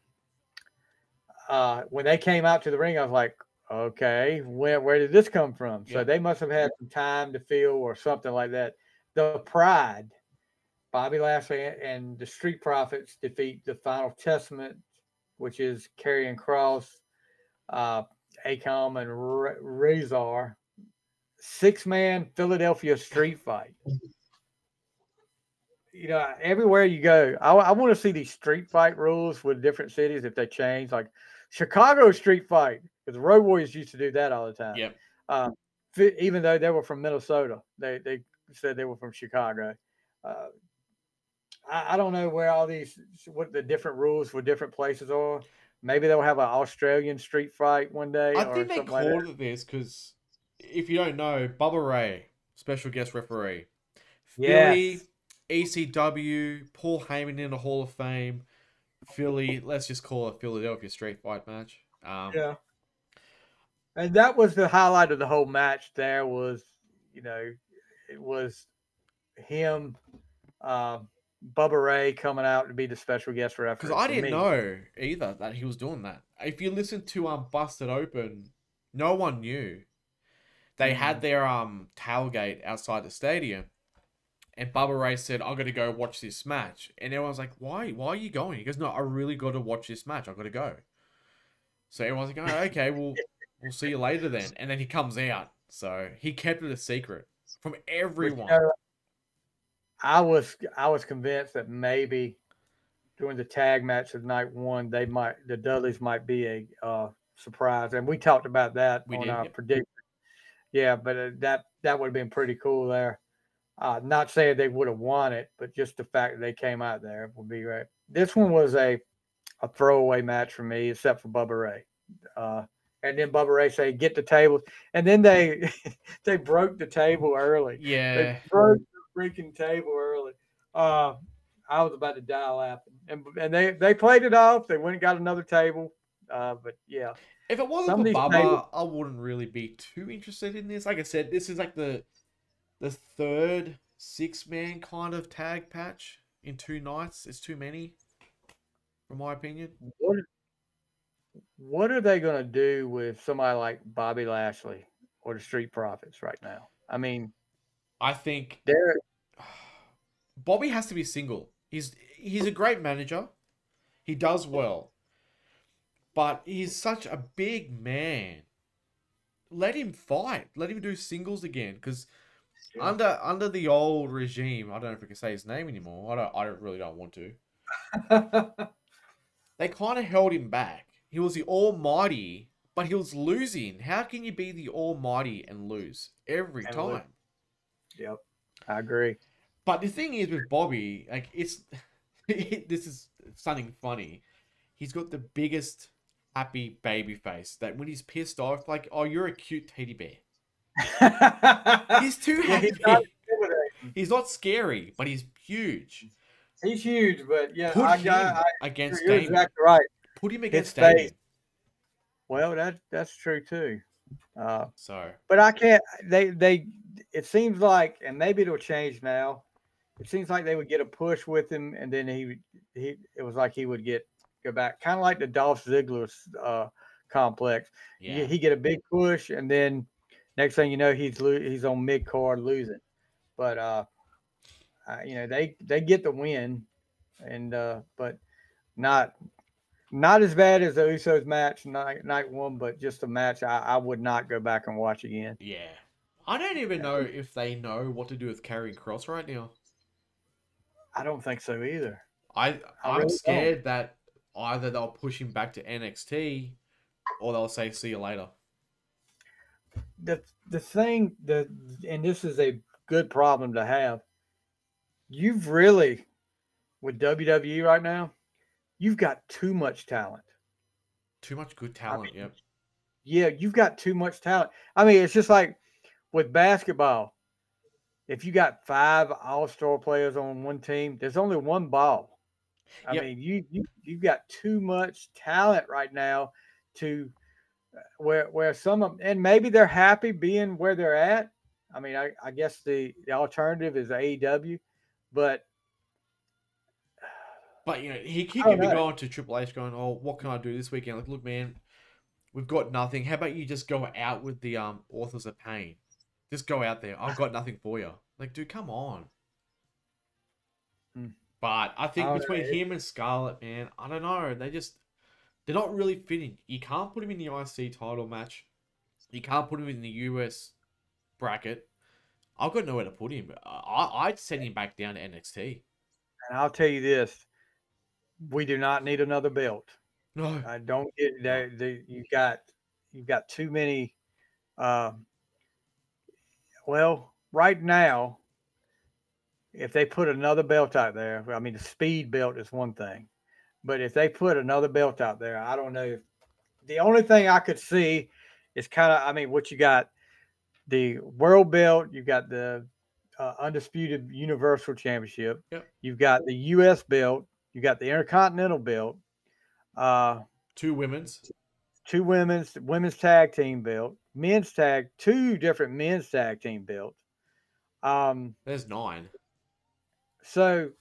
[SPEAKER 1] When they came out to the ring, I was like, okay, where did this come from? Yep. So they must have had some time to fill or something like that. The Pride, Bobby Lashley and the Street Profits defeat the Final Testament, which is Karrion Kross, Akam, and Razor. 6-man Philadelphia street fight. you know, everywhere you go, I want to see these street fight rules with different cities if they change. Like Chicago street fight, because the Road Warriors used to do that all the time.
[SPEAKER 2] Yep.
[SPEAKER 1] Even though they were from Minnesota, they said they were from Chicago. Uh, I don't know where all these what the different rules for different places are. Maybe they'll have an Australian street fight one day
[SPEAKER 2] I
[SPEAKER 1] or
[SPEAKER 2] think they
[SPEAKER 1] something like that.
[SPEAKER 2] called it this because if you don't know, Bubba Ray, special guest referee, Philly,
[SPEAKER 1] Yes.
[SPEAKER 2] ECW, Paul Heyman in the Hall of Fame, Philly. Let's just call it Philadelphia street fight match.
[SPEAKER 1] Yeah. And that was the highlight of the whole match. There was, you know, it was him, Bubba Ray coming out to be the special guest
[SPEAKER 2] Because
[SPEAKER 1] referee
[SPEAKER 2] I
[SPEAKER 1] for
[SPEAKER 2] didn't
[SPEAKER 1] me.
[SPEAKER 2] know either that he was doing that. If you listen to Busted Open, no one knew. They had their tailgate outside the stadium, and Bubba Ray said, "I'm gonna go watch this match," and everyone's like, "Why? Why are you going?" He goes, "No, I really got to watch this match. I got to go." So everyone's like, "Oh, okay, we'll see you later then." And then he comes out, so he kept it a secret from
[SPEAKER 1] But,
[SPEAKER 2] everyone.
[SPEAKER 1] I was convinced that maybe during the tag match of night one, the Dudleys might be a surprise, and we talked about that
[SPEAKER 2] We
[SPEAKER 1] on
[SPEAKER 2] did,
[SPEAKER 1] our
[SPEAKER 2] yep.
[SPEAKER 1] prediction. Yeah, but that would have been pretty cool there. Not saying they would have won it, but just the fact that they came out there would be great. This one was a throwaway match for me, except for Bubba Ray. And then Bubba Ray say, "Get the table," and then they they broke the table early. They
[SPEAKER 2] Yeah.
[SPEAKER 1] broke the freaking table early. I was about to die laughing, and they played it off. They went and got another table. But yeah,
[SPEAKER 2] If it wasn't
[SPEAKER 1] some
[SPEAKER 2] for
[SPEAKER 1] of these tables.
[SPEAKER 2] Bubba, I wouldn't really be too interested in this. Like I said, this is like the third 6-man kind of tag patch in 2 nights. It's too many, from my opinion.
[SPEAKER 1] What are they going to do with somebody like Bobby Lashley or the Street Profits right now? I mean,
[SPEAKER 2] I think
[SPEAKER 1] they're
[SPEAKER 2] Bobby has to be single. He's a great manager. He does well. But he's such a big man. Let him fight. Let him do singles again. Because under the old regime, I don't know if we can say his name anymore. I really don't want to. They kind of held him back. He was the Almighty, but he was losing. How can you be the Almighty and lose every time?
[SPEAKER 1] Yep, I agree.
[SPEAKER 2] But the thing is with Bobby, like this is something funny. He's got the biggest happy baby face that when he's pissed off, like, oh, you're a cute teddy bear. He's too happy. He's not scary, but he's huge.
[SPEAKER 1] He's huge, but yeah,
[SPEAKER 2] Put him against
[SPEAKER 1] you're
[SPEAKER 2] Damien.
[SPEAKER 1] exactly right.
[SPEAKER 2] Put him against Damien.
[SPEAKER 1] Well, that's true too.
[SPEAKER 2] So,
[SPEAKER 1] but I can't. They. It seems like, and maybe it'll change now. It seems like they would get a push with him, and then it was like he would go back, kind of like the Dolph Ziggler complex.
[SPEAKER 2] yeah.
[SPEAKER 1] He get a big push, and then next thing you know, he's on mid card losing. But you know, they get the win, and but not as bad as the Usos match night one, but just a match I would not go back and watch again.
[SPEAKER 2] Yeah. I don't even know if they know what to do with Karrion Kross right now.
[SPEAKER 1] I don't think so either.
[SPEAKER 2] I'm
[SPEAKER 1] really
[SPEAKER 2] scared that either they'll push him back to NXT or they'll say see you later.
[SPEAKER 1] The thing and this is a good problem to have. You've really, with WWE right now, you've got too much talent.
[SPEAKER 2] Too much good talent, yep.
[SPEAKER 1] Yeah, you've got too much talent. I mean, it's just like with basketball. If you got 5 all-star players on one team, there's only one ball. I mean, you've got too much talent right now to where some of them, and maybe they're happy being where they're at. I mean, I guess the alternative is AEW, but
[SPEAKER 2] you know, he could be going to Triple H going, oh, what can I do this weekend? Like, look, man, we've got nothing. How about you just go out with the Authors of Pain? Just go out there. I've got nothing for you. Like, dude, come on. But I think between him and Scarlett, man, I don't know. They're not really fitting. You can't put him in the IC title match. You can't put him in the US bracket. I've got nowhere to put him. I'd send him back down to NXT.
[SPEAKER 1] And I'll tell you this: we do not need another belt.
[SPEAKER 2] No.
[SPEAKER 1] I don't get
[SPEAKER 2] No.
[SPEAKER 1] that. You've got too many. Uh, well, right now, if they put another belt out there, I mean, the speed belt is one thing, but if they put another belt out there, I don't know. The only thing I could see is kind of, I mean, what you got the world belt, you got the undisputed Universal Championship,
[SPEAKER 2] Yep.
[SPEAKER 1] you've got the U.S. belt, you got the Intercontinental belt, uh,
[SPEAKER 2] Two women's.
[SPEAKER 1] two women's tag team belt, two different men's tag team belts.
[SPEAKER 2] There's 9.
[SPEAKER 1] So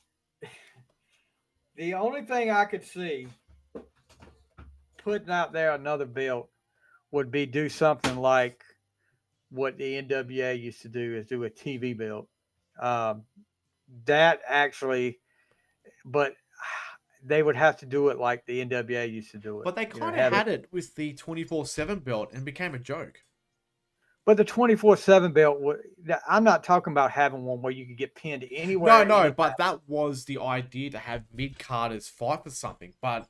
[SPEAKER 1] the only thing I could see putting out there another belt would be do something like what the NWA used to do is do a TV belt. Um, that actually, but they would have to do it like the NWA used to do it.
[SPEAKER 2] But they kind of had it with the 24/7 belt and became a joke.
[SPEAKER 1] But the 24/7 belt, I'm not talking about having one where you could get pinned anywhere.
[SPEAKER 2] No, but that was the idea, to have mid-carders fight for something. But,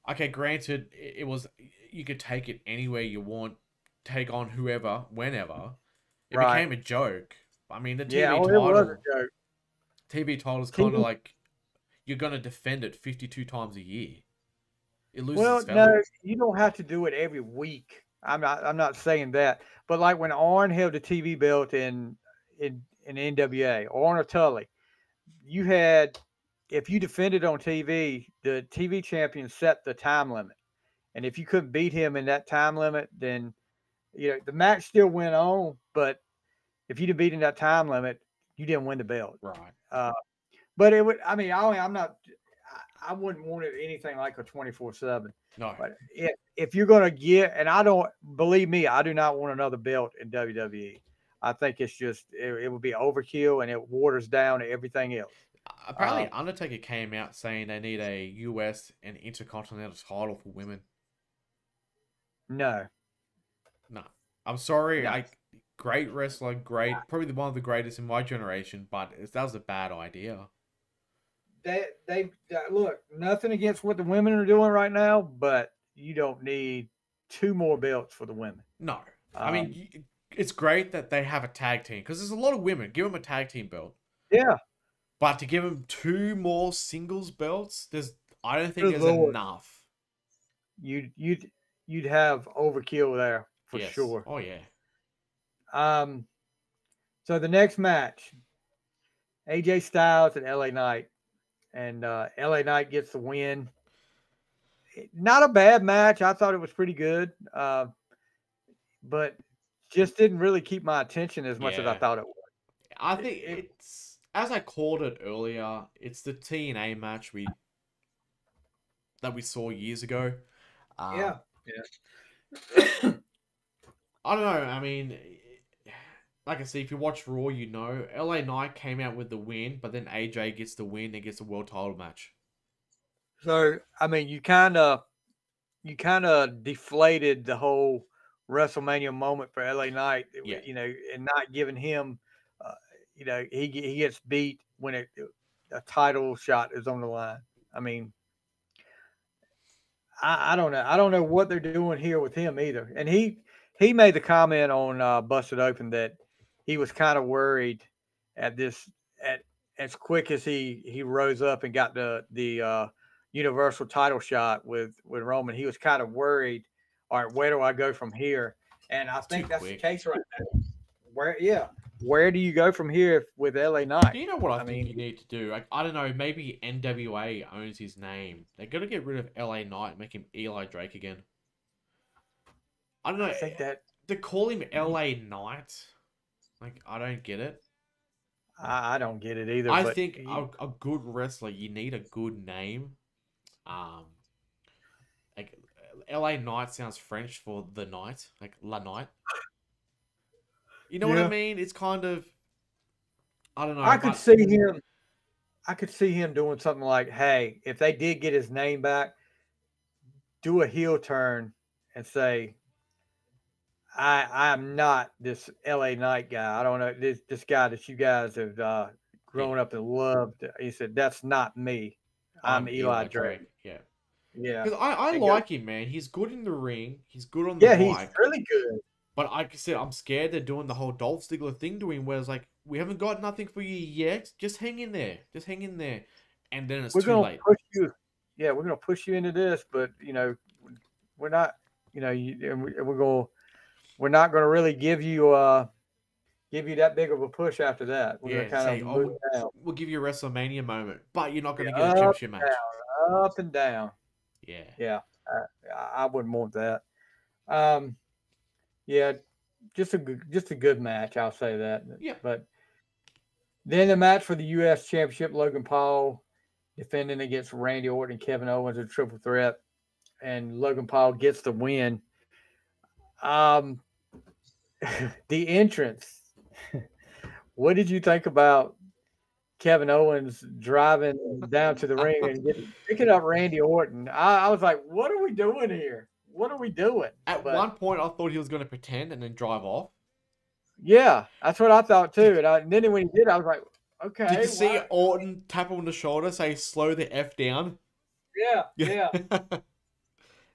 [SPEAKER 2] okay, granted, it was, you could take it anywhere you want, take on whoever, whenever. It became a joke. I mean, the TV title,
[SPEAKER 1] it was a joke.
[SPEAKER 2] TV title is kind of like, you're going to defend it 52 times a year. It loses its value.
[SPEAKER 1] No, you don't have to do it every week. I'm not saying that. But like when Arn held the TV belt in NWA, Arn or Tully, you had, if you defended on TV, the TV champion set the time limit. And if you couldn't beat him in that time limit, then the match still went on, but if you didn't beat in that time limit, you didn't win the belt.
[SPEAKER 2] Right.
[SPEAKER 1] But it would, I mean, I wouldn't want it anything like a 24/7.
[SPEAKER 2] No.
[SPEAKER 1] But if you're going to get, and I don't, believe me, I do not want another belt in WWE. I think it's just, it would be overkill and it waters down everything else.
[SPEAKER 2] Apparently, Undertaker came out saying they need a US and Intercontinental title for women.
[SPEAKER 1] No.
[SPEAKER 2] I'm sorry. No. Great wrestler, probably one of the greatest in my generation, but that was a bad idea.
[SPEAKER 1] They look, nothing against what the women are doing right now, but you don't need 2 more belts for the women.
[SPEAKER 2] No. I mean, it's great that they have a tag team, because there's a lot of women. Give them a tag team belt.
[SPEAKER 1] Yeah.
[SPEAKER 2] But to give them 2 more singles belts, I don't think there's enough.
[SPEAKER 1] You'd have overkill there for sure.
[SPEAKER 2] Oh yeah.
[SPEAKER 1] So the next match, AJ Styles and LA Knight. And LA Knight gets the win. Not a bad match. I thought it was pretty good. But just didn't really keep my attention as much as I thought it would.
[SPEAKER 2] I think it's, as I called it earlier, it's the TNA match that we saw years ago.
[SPEAKER 1] Yeah.
[SPEAKER 2] I don't know. I mean, like I said, if you watch Raw, LA Knight came out with the win, but then AJ gets the win and gets the world title match.
[SPEAKER 1] So, I mean, you kind of deflated the whole WrestleMania moment for LA Knight, and not giving him, he gets beat when a title shot is on the line. I mean, I don't know. I don't know what they're doing here with him either. And he made the comment on Busted Open that he was kind of worried at as quick as he rose up and got the Universal title shot with Roman. He was kind of worried. All right, where do I go from here? And I think that's the case right now. Where do you go from here with LA Knight?
[SPEAKER 2] You know what I think you need to do? Like, I don't know, maybe NWA owns his name. They got to get rid of LA Knight and make him Eli Drake again. I don't know. I think that to call him LA Knight, like, I don't get it.
[SPEAKER 1] I don't get it either.
[SPEAKER 2] I think a good wrestler, you need a good name. Like LA Knight sounds French for the night, like La Night. You know what I mean? It's kind of, I don't know.
[SPEAKER 1] I could see him doing something like, hey, if they did get his name back, do a heel turn and say, I'm not this LA Knight guy. I don't know this guy that you guys have growing up and loved. He said, "That's not me. I'm Eli Drake."
[SPEAKER 2] Yeah.
[SPEAKER 1] Yeah,
[SPEAKER 2] Because I
[SPEAKER 1] and
[SPEAKER 2] like him, man. He's good in the ring. He's good on the
[SPEAKER 1] yeah, he's
[SPEAKER 2] mic.
[SPEAKER 1] really good.
[SPEAKER 2] But like I said, I'm scared they're doing the whole Dolph Ziggler thing to him, where it's like, we haven't got nothing for you yet. Just hang in there. Just hang in there. And then it's
[SPEAKER 1] We're
[SPEAKER 2] too
[SPEAKER 1] gonna
[SPEAKER 2] late.
[SPEAKER 1] push you. Yeah, we're gonna push you into this, but we're not. We're not gonna really give you that big of a push after that. We're
[SPEAKER 2] Yeah,
[SPEAKER 1] gonna kind
[SPEAKER 2] say,
[SPEAKER 1] of
[SPEAKER 2] oh,
[SPEAKER 1] move down.
[SPEAKER 2] we'll give you a WrestleMania moment, but you're not going to get a
[SPEAKER 1] Yeah,
[SPEAKER 2] championship match.
[SPEAKER 1] up and down.
[SPEAKER 2] Yeah.
[SPEAKER 1] Yeah, I wouldn't want that. Um, yeah, just a good match. I'll say that.
[SPEAKER 2] Yeah.
[SPEAKER 1] But then the match for the U.S. Championship, Logan Paul defending against Randy Orton and Kevin Owens, a triple threat, and Logan Paul gets the win. Um, the entrance. What did you think about Kevin Owens driving down to the ring and picking up Randy Orton? I was like, what are we doing here? What are we doing?
[SPEAKER 2] At
[SPEAKER 1] But
[SPEAKER 2] one point, I thought he was going to pretend and then drive off.
[SPEAKER 1] yeah, that's what I thought too. And then when he did, I was like, okay.
[SPEAKER 2] Did you see
[SPEAKER 1] why?
[SPEAKER 2] Orton tap him on the shoulder, say, slow the F down?
[SPEAKER 1] Yeah.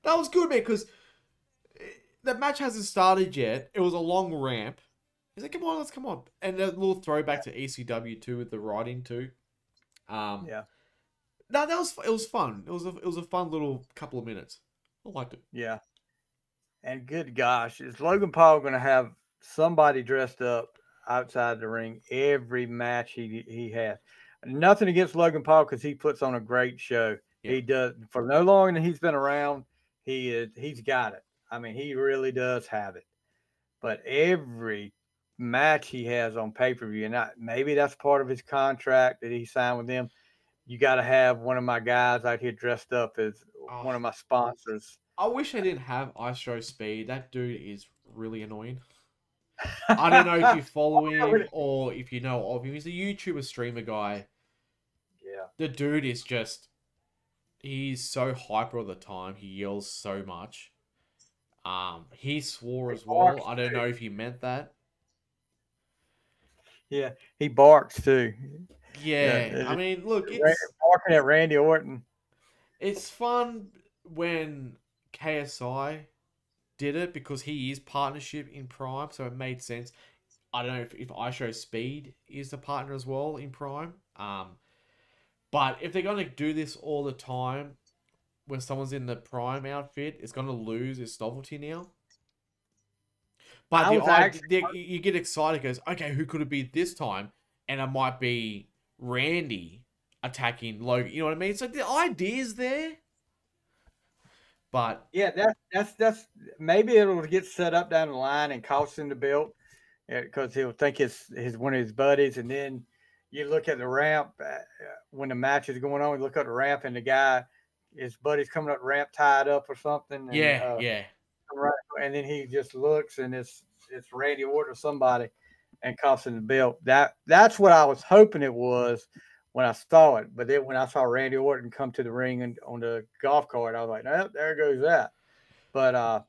[SPEAKER 2] That was good, man, because the match hasn't started yet. It was a long ramp. He's like, come on, let's come on. And a little throwback to ECW too, with the writing too.
[SPEAKER 1] Yeah.
[SPEAKER 2] No, it was fun. It was a fun little couple of minutes. I liked it.
[SPEAKER 1] Yeah. And good gosh, is Logan Paul going to have somebody dressed up outside the ring every match he has? Nothing against Logan Paul because he puts on a great show.
[SPEAKER 2] Yeah.
[SPEAKER 1] He does for no longer than he's been around. He's got it. I mean, he really does have it. But every match he has on pay-per-view, and maybe that's part of his contract that he signed with them. You got to have one of my guys out here dressed up as one of my sponsors.
[SPEAKER 2] I wish I didn't have Ice Speed. That dude is really annoying. I don't know if you follow him or if you know of him. He's a YouTuber streamer guy.
[SPEAKER 1] Yeah.
[SPEAKER 2] The dude is just, he's so hyper all the time. He yells so much. He swore as well. I don't know if he meant that.
[SPEAKER 1] Yeah, he barks too.
[SPEAKER 2] Yeah, I mean, look, it's
[SPEAKER 1] barking at Randy Orton.
[SPEAKER 2] It's fun when KSI did it because he is partnership in Prime, so it made sense. I don't know if Ice Speed is the partner as well in Prime. But if they're going to do this all the time when someone's in the Prime outfit, it's going to lose its novelty now. But you get excited, goes, okay, who could it be this time? And it might be Randy attacking Logan. You know what I mean? So the idea's there. But
[SPEAKER 1] yeah, that's maybe it'll get set up down the line and cost him the belt because he'll think it's one of his buddies, and then you look at the ramp when the match is going on. You look at the ramp, and the guy, his buddy's coming up the ramp tied up or something. And,
[SPEAKER 2] yeah.
[SPEAKER 1] Right, and then he just looks, and it's Randy Orton or somebody, and costs him the belt. That's what I was hoping it was when I saw it. But then when I saw Randy Orton come to the ring and on the golf cart, I was like, "Oh, there goes that." But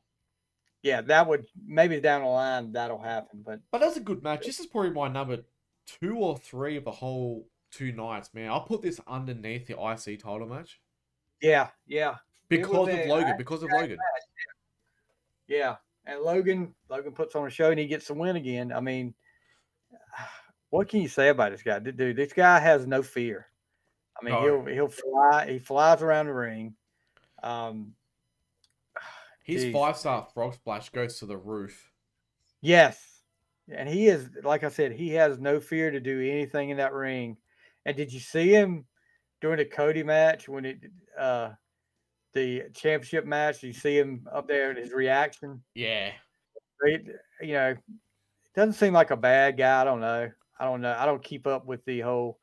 [SPEAKER 1] yeah, that would maybe down the line that'll happen. But
[SPEAKER 2] that's a good match. This is probably my number 2 or 3 of the whole 2 nights, man. I'll put this underneath the IC title match.
[SPEAKER 1] Yeah.
[SPEAKER 2] Because of Logan.
[SPEAKER 1] Match. Yeah, and Logan puts on a show and he gets the win again. I mean, what can you say about this guy? Dude, this guy has no fear. I mean, he'll fly. He flies around the ring.
[SPEAKER 2] His 5-star frog splash goes to the roof.
[SPEAKER 1] Yes, and he is, like I said, he has no fear to do anything in that ring. And did you see him during the Cody match when the championship match? You see him up there and his reaction.
[SPEAKER 2] Yeah,
[SPEAKER 1] it doesn't seem like a bad guy. I don't know. I don't keep up with the whole.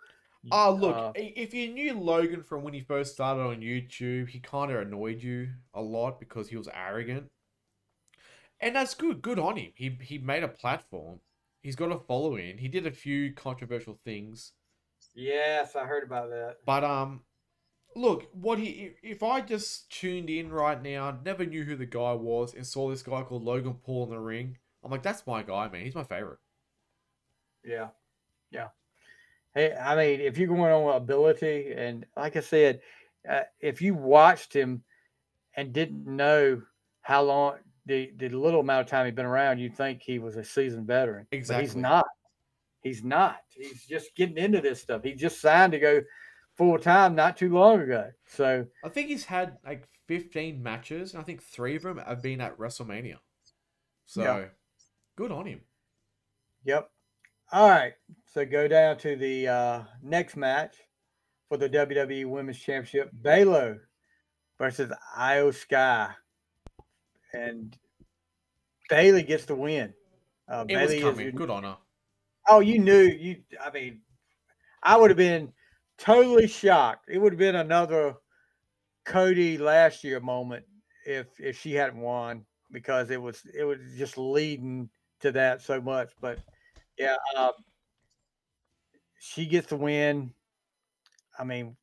[SPEAKER 2] Oh, look, if you knew Logan from when he first started on YouTube, he kind of annoyed you a lot because he was arrogant. And that's good. Good on him. He made a platform. He's got a following. He did a few controversial things.
[SPEAKER 1] Yes, I heard about that.
[SPEAKER 2] But look, if I just tuned in right now, never knew who the guy was, and saw this guy called Logan Paul in the ring, I'm like, that's my guy, man. He's my favorite.
[SPEAKER 1] Yeah. Hey, I mean, if you're going on ability, and like I said, if you watched him and didn't know how long the little amount of time he'd been around, you'd think he was a seasoned veteran, but he's
[SPEAKER 2] Exactly.
[SPEAKER 1] not. He's not. He's just getting into this stuff. He just signed to go full time not too long ago. So
[SPEAKER 2] I think he's had like 15 matches, and I think 3 of them have been at WrestleMania.
[SPEAKER 1] yeah,
[SPEAKER 2] So good on him.
[SPEAKER 1] yep. All right. So go down to the next match for the WWE Women's Championship: Bayley versus Iyo Sky, and Bayley gets the win.
[SPEAKER 2] It was
[SPEAKER 1] Bayley is.
[SPEAKER 2] coming. Good on her.
[SPEAKER 1] Oh, you knew you. I mean, I would have been totally shocked. It would have been another Cody last year moment if she hadn't won because it was just leading to that so much. But yeah, she gets the win. I mean,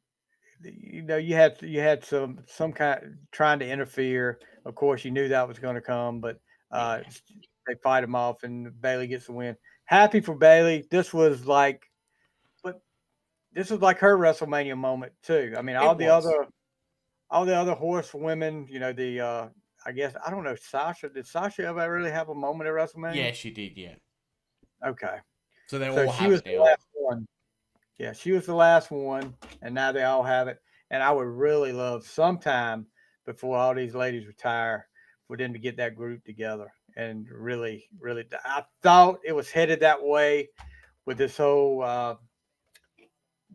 [SPEAKER 1] you had some kind trying to interfere. Of course, you knew that was going to come, but
[SPEAKER 2] Yeah.
[SPEAKER 1] they fight him off, and Bayley gets the win. Happy for Bayley. But this was like her WrestleMania moment too. I mean,
[SPEAKER 2] It was.
[SPEAKER 1] all the other horsewomen, I guess I don't know. Sasha, did Sasha ever really have a moment at WrestleMania?
[SPEAKER 2] Yeah, she did, yeah.
[SPEAKER 1] Okay,
[SPEAKER 2] So they
[SPEAKER 1] so
[SPEAKER 2] all
[SPEAKER 1] she
[SPEAKER 2] have
[SPEAKER 1] was
[SPEAKER 2] it
[SPEAKER 1] the
[SPEAKER 2] now.
[SPEAKER 1] last one. Yeah, she was the last one, and now they all have it. And I would really love sometime before all these ladies retire for them to get that group together and really, really. I thought it was headed that way with this whole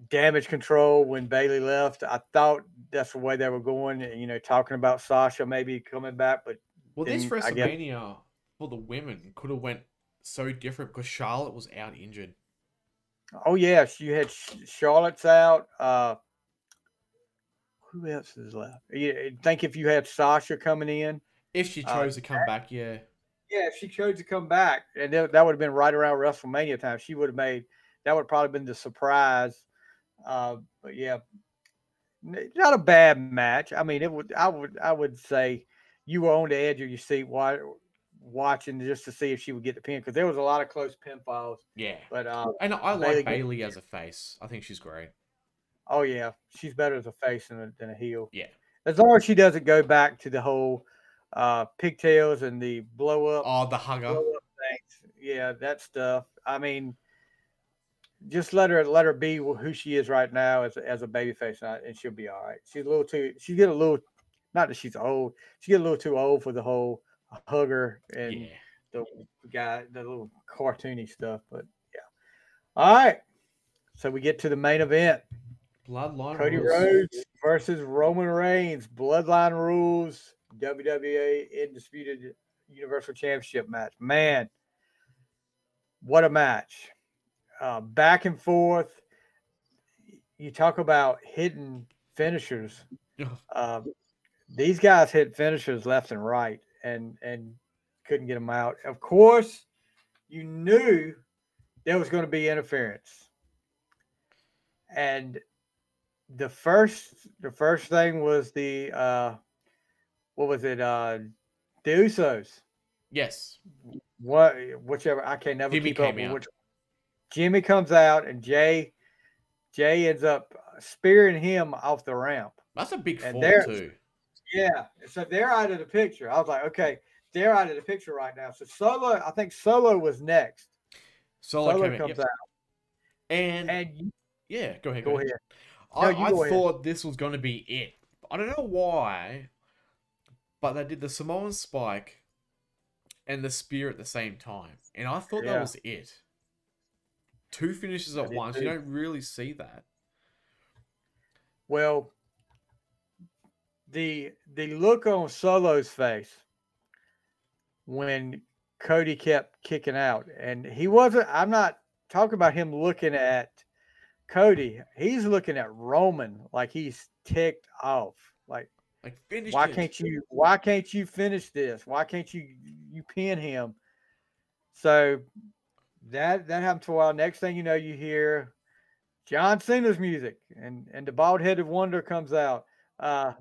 [SPEAKER 1] damage control when Bayley left. I thought that's the way they were going. Talking about Sasha maybe coming back, but
[SPEAKER 2] Well, this
[SPEAKER 1] then I guess.
[SPEAKER 2] WrestleMania for the women could have went so different because Charlotte was out injured.
[SPEAKER 1] Oh yes, you had Charlotte's out. Who else is left? You think if you had Sasha coming in,
[SPEAKER 2] If she
[SPEAKER 1] uh,
[SPEAKER 2] chose to come back, yeah.
[SPEAKER 1] yeah, if she chose to come back, and that would have been right around WrestleMania time. She would have made that would have probably been the surprise. But yeah, not a bad match. I mean, it would. I would say you were on the edge of your seat watching just to see if she would get the pin because there was a lot of close pinfalls.
[SPEAKER 2] Yeah.
[SPEAKER 1] But
[SPEAKER 2] And I
[SPEAKER 1] Bayley
[SPEAKER 2] like
[SPEAKER 1] gets.
[SPEAKER 2] Bailey as a face. I think she's great.
[SPEAKER 1] Oh yeah, she's better as a face than a heel.
[SPEAKER 2] Yeah.
[SPEAKER 1] As long as she doesn't go back to the whole pigtails and the
[SPEAKER 2] Oh, the hugger.
[SPEAKER 1] blow up things. Yeah, that stuff. I mean, just let her be who she is right now as a baby face, and she'll be all right. She's a little too. She get a little. Not that she's old. She get a little too old for the whole hugger and
[SPEAKER 2] Yeah.
[SPEAKER 1] the the little cartoony stuff. But yeah. All right. So we get to the main event.
[SPEAKER 2] Bloodline
[SPEAKER 1] Cody
[SPEAKER 2] rules.
[SPEAKER 1] Rhodes versus Roman Reigns. Bloodline rules. WWE Undisputed Universal Championship match. Man, what a match. Back and forth. You talk about hidden finishers. Uh, these guys hit finishers left and right and couldn't get them out. Of course, you knew there was going to be interference. And the first thing was the what was it? The Usos.
[SPEAKER 2] Yes.
[SPEAKER 1] Whichever I can never
[SPEAKER 2] Jimmy
[SPEAKER 1] keep up
[SPEAKER 2] came
[SPEAKER 1] with
[SPEAKER 2] out.
[SPEAKER 1] which Jimmy comes out and Jay ends up spearing him off the ramp.
[SPEAKER 2] That's a big
[SPEAKER 1] And
[SPEAKER 2] fall
[SPEAKER 1] there
[SPEAKER 2] too.
[SPEAKER 1] Yeah. So they're out of the picture. I was like, okay, they're out of the picture right now. So Solo, I think Solo was next.
[SPEAKER 2] Solo
[SPEAKER 1] Solo
[SPEAKER 2] came out.
[SPEAKER 1] comes
[SPEAKER 2] Yep.
[SPEAKER 1] out.
[SPEAKER 2] And
[SPEAKER 1] And
[SPEAKER 2] yeah, go ahead, go
[SPEAKER 1] go
[SPEAKER 2] ahead.
[SPEAKER 1] ahead. No, you
[SPEAKER 2] I
[SPEAKER 1] go ahead.
[SPEAKER 2] thought this was going to be it. I don't know why, but they did the Samoan spike and the spear at the same time. And I thought that
[SPEAKER 1] Yeah,
[SPEAKER 2] was it. 2 finishes
[SPEAKER 1] I
[SPEAKER 2] at
[SPEAKER 1] did
[SPEAKER 2] once. You
[SPEAKER 1] too.
[SPEAKER 2] don't really see that.
[SPEAKER 1] Well, the look on Solo's face when Cody kept kicking out, and he wasn't. I'm not talking about him looking at Cody. He's looking at Roman like he's ticked off. Like,
[SPEAKER 2] Like, finish
[SPEAKER 1] why
[SPEAKER 2] it.
[SPEAKER 1] can't you? Why can't you finish this? Why can't you pin him? So that happened for a while. Next thing you know, you hear John Cena's music, and the bald headed wonder comes out. Uh,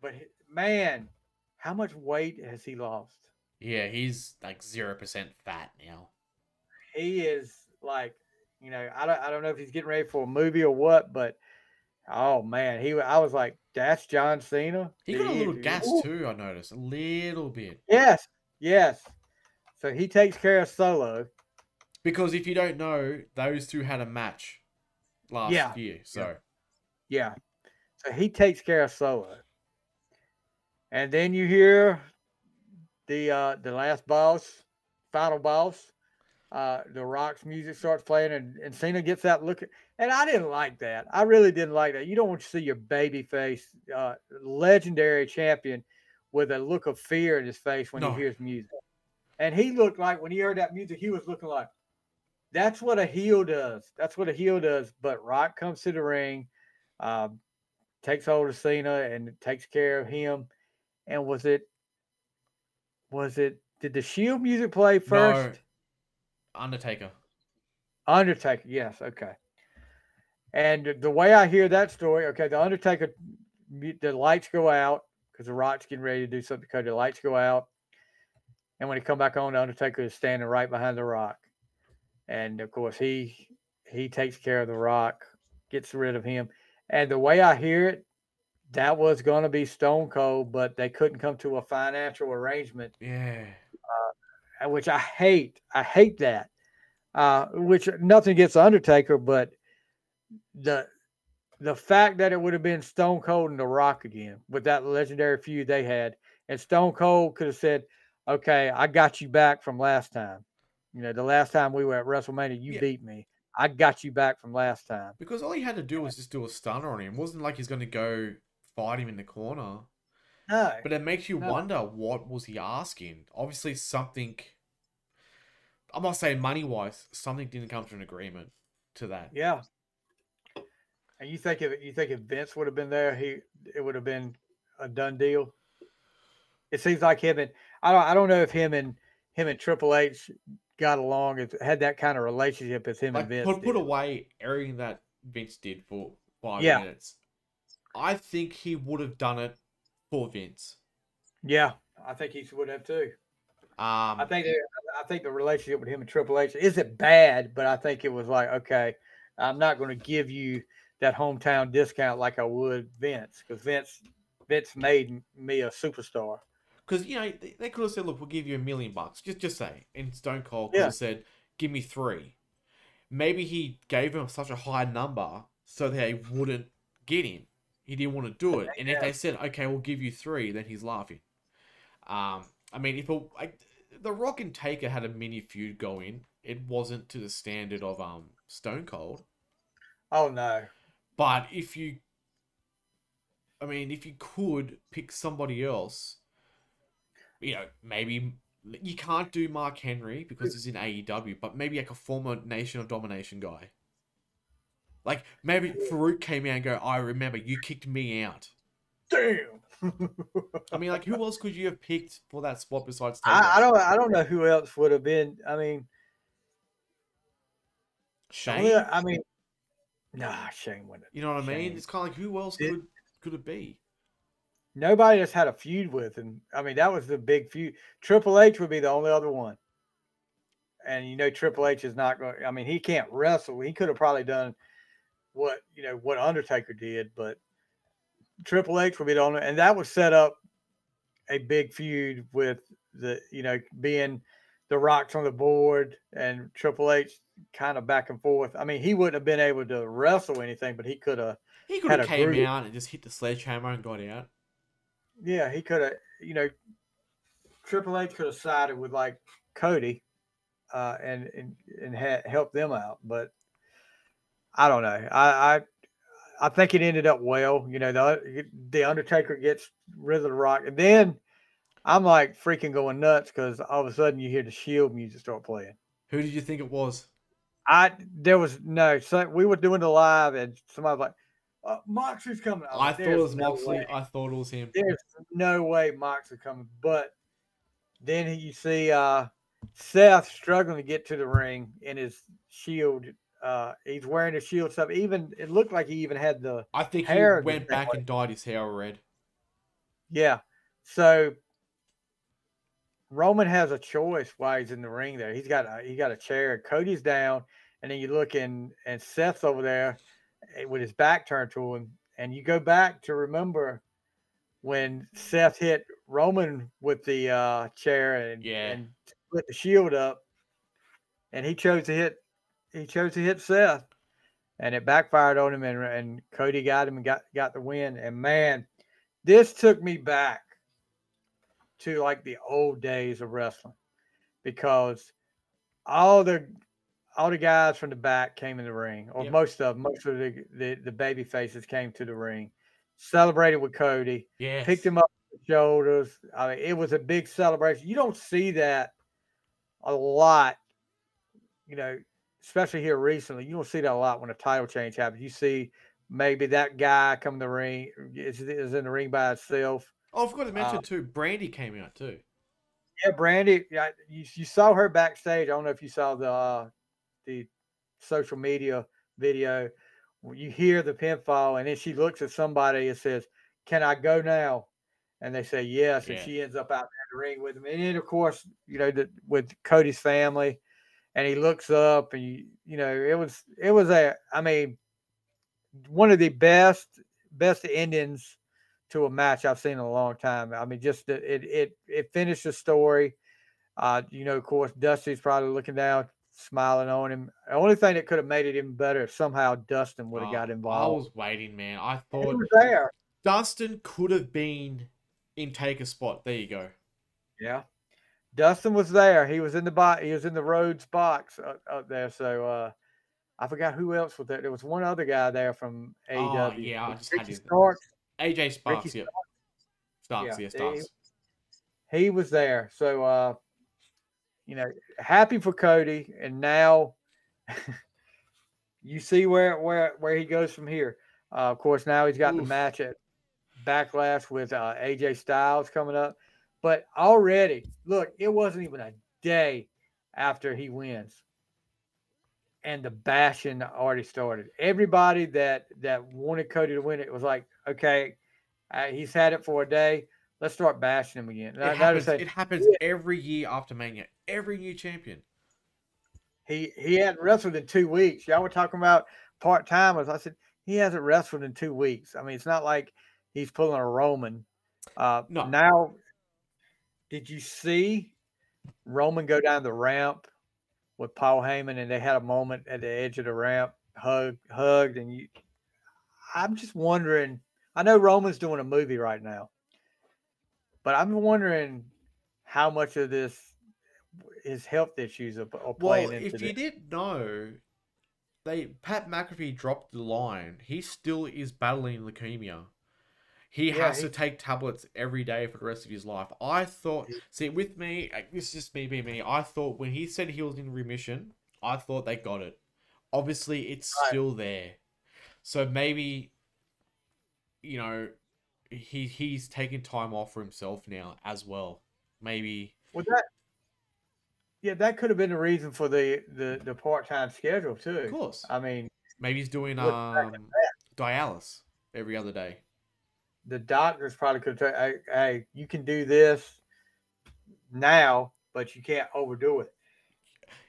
[SPEAKER 1] but man, how much weight has he lost?
[SPEAKER 2] Yeah, he's like 0% fat now.
[SPEAKER 1] He is like I don't know if he's getting ready for a movie or what, but oh man, I was like, that's John Cena.
[SPEAKER 2] He got a little gas too, I noticed. A little bit.
[SPEAKER 1] Yes, yes. So he takes care of Solo.
[SPEAKER 2] Because if you don't know, those two had a match last year. So
[SPEAKER 1] yeah. So he takes care of Solo. And then you hear the last boss, final boss. The Rock's music starts playing, and Cena gets that look. And I didn't like that. I really didn't like that. You don't want to see your baby face, legendary champion, with a look of fear in his face when he hears music. And he looked like when he heard that music, he was looking like, that's what a heel does. That's what a heel does. But Rock comes to the ring, takes hold of Cena and takes care of him. And did the Shield music play first?
[SPEAKER 2] No. Undertaker,
[SPEAKER 1] yes, okay. And the way I hear that story, okay, the Undertaker, the lights go out because the Rock's getting ready to do something. Cody, the lights go out, and when he come back on, the Undertaker is standing right behind the Rock, and of course he takes care of the Rock, gets rid of him. And the way I hear it, that was going to be Stone Cold, but they couldn't come to a financial arrangement.
[SPEAKER 2] Yeah.
[SPEAKER 1] Which I hate. I hate that. Which nothing against the Undertaker, but the fact that it would have been Stone Cold and The Rock again with that legendary feud they had, and Stone Cold could have said, "Okay, I got you back from last time. The last time we were at WrestleMania, you beat me. I got you back from last time."
[SPEAKER 2] Because all he had to do was just do a stunner on him. It wasn't like he's going to go fight him in the corner.
[SPEAKER 1] No.
[SPEAKER 2] But it makes you wonder, what was he asking? Obviously something, I'm not saying money-wise, something didn't come to an agreement to that.
[SPEAKER 1] Yeah. And you think if Vince would have been there, it would have been a done deal? It seems like him and I don't know if him and Triple H got along, had that kind of relationship as him and Vince.
[SPEAKER 2] Put away everything that Vince did for 5 minutes. I think he would have done it for Vince.
[SPEAKER 1] Yeah, I think he would have too. I think the relationship with him and Triple H isn't bad, but I think it was like, okay, I'm not going to give you that hometown discount like I would Vince, because Vince made me a superstar.
[SPEAKER 2] Because they could have said, "Look, we'll give you $1 million." Just say, and Stone Cold could have said, "Give me 3." Maybe he gave him such a high number so they wouldn't get him. He didn't want to do it, and if they said, "Okay, we'll give you 3," then he's laughing. I mean, if the Rock and Taker had a mini feud going, it wasn't to the standard of Stone Cold.
[SPEAKER 1] Oh no!
[SPEAKER 2] But if you could pick somebody else, maybe you can't do Mark Henry because he's in AEW, but maybe like a former Nation of Domination guy. Like maybe Farouk came out and go, "I remember you kicked me out."
[SPEAKER 1] Damn.
[SPEAKER 2] I mean, like, who else could you have picked for that spot besides
[SPEAKER 1] Taker? I don't know who else would have been. I mean,
[SPEAKER 2] Shane.
[SPEAKER 1] I mean, nah, Shane wouldn't.
[SPEAKER 2] You know what I mean? It's kind of like, who else could it be?
[SPEAKER 1] Nobody has had a feud with him. I mean, that was the big feud. Triple H would be the only other one. And Triple H is not going. I mean, he can't wrestle. He could have probably done what Undertaker did, but Triple H would be the only, and that would set up a big feud with the being the Rock's on the board and Triple H kind of back and forth. I mean, he wouldn't have been able to wrestle anything, but he could have.
[SPEAKER 2] He could have came out and just hit the sledgehammer and got out.
[SPEAKER 1] Yeah, he could have. Triple H could have sided with like Cody, and helped them out, but I don't know. I think it ended up well. The Undertaker gets rid of the Rock, and then I'm like freaking going nuts because all of a sudden you hear the Shield music start playing.
[SPEAKER 2] Who did you think it was?
[SPEAKER 1] There was no. So we were doing the live, and somebody was like, "Moxley's coming."
[SPEAKER 2] I thought it was Moxley. I thought it was him.
[SPEAKER 1] There's no way Moxley's coming, but then you see Seth struggling to get to the ring in his Shield. He's wearing a Shield stuff. Even it looked like he even had the.
[SPEAKER 2] I think
[SPEAKER 1] hair
[SPEAKER 2] he went back and dyed his hair red.
[SPEAKER 1] Yeah, so Roman has a choice while he's in the ring. There, he got a chair. Cody's down, and then you look and Seth's over there with his back turned to him, and you go back to remember when Seth hit Roman with the chair and put the shield up, and he chose to hit Seth, and it backfired on him, and Cody got him and got the win. And man, this took me back to like the old days of wrestling, because all the guys from the back came in the ring, or most of the baby faces came to the ring, celebrated with Cody, picked him up on the shoulders. I mean, it was a big celebration. You don't see that a lot, especially here recently. You don't see that a lot when a title change happens. You see maybe that guy come in the ring, is in the ring by itself.
[SPEAKER 2] Oh, I forgot to mention too, Brandy came out too.
[SPEAKER 1] Yeah, Brandy. You saw her backstage. I don't know if you saw the social media video. You hear the pinfall, and then she looks at somebody and says, "Can I go now?" And they say yes, and she ends up out in the ring with him. And then, of course, with Cody's family, and he looks up, and it was one of the best endings to a match I've seen in a long time. I mean, just it finished the story. Of course, Dusty's probably looking down, smiling on him. The only thing that could have made it even better if somehow Dustin would have got involved.
[SPEAKER 2] I was waiting, man. I thought
[SPEAKER 1] he was there.
[SPEAKER 2] Dustin could have been in Taker's spot. There you go.
[SPEAKER 1] Yeah, Dustin was there. He was in the box. He was in the Rhodes box up there. So I forgot who else was there. There was one other guy there from AEW.
[SPEAKER 2] Oh yeah, I just
[SPEAKER 1] Ricky
[SPEAKER 2] had his
[SPEAKER 1] Starks.
[SPEAKER 2] AJ Sparks. Yep. Starks. Yeah, Starks.
[SPEAKER 1] He was there. So happy for Cody, and now you see where he goes from here. Of course, now he's got the match at Backlash with AJ Styles coming up. But already, look, it wasn't even a day after he wins, and the bashing already started. Everybody that wanted Cody to win it was like, okay, he's had it for a day. Let's start bashing him again.
[SPEAKER 2] It happens every year after Mania. Every new champion.
[SPEAKER 1] He hadn't wrestled in 2 weeks. Y'all were talking about part-timers. I said, he hasn't wrestled in 2 weeks. I mean, it's not like he's pulling a Roman.
[SPEAKER 2] No.
[SPEAKER 1] Now, did you see Roman go down the ramp with Paul Heyman, and they had a moment at the edge of the ramp, hugged, and I'm just wondering, I know Roman's doing a movie right now, but I'm wondering how much of this his health issues are playing into this.
[SPEAKER 2] If you didn't know, Pat McAfee dropped the line. He still is battling leukemia. He has to take tablets every day for the rest of his life. I thought, with me, this is just me being me. I thought when he said he was in remission, I thought they got it. Obviously, it's still there. So maybe, he's taking time off for himself now as well. Maybe.
[SPEAKER 1] Well, that could have been the reason for the part-time schedule too.
[SPEAKER 2] Of course.
[SPEAKER 1] I mean,
[SPEAKER 2] maybe he's doing dialysis every other day.
[SPEAKER 1] The doctors probably could say, hey, you can do this now, but you can't overdo it.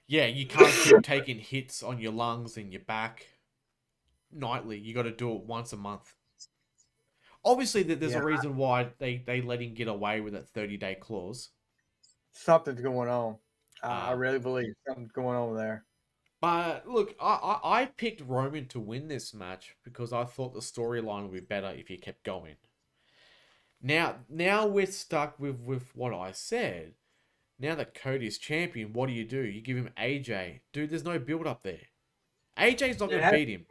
[SPEAKER 2] Yeah, you can't keep taking hits on your lungs and your back nightly. You got to do it once a month. Obviously, there's a reason why they let him get away with that 30-day clause.
[SPEAKER 1] Something's going on. I really believe something's going on there.
[SPEAKER 2] But look, I picked Roman to win this match because I thought the storyline would be better if he kept going. Now we're stuck with what I said. Now that Cody's champion, what do? You give him AJ. Dude, there's no build up there. AJ's not going to beat him.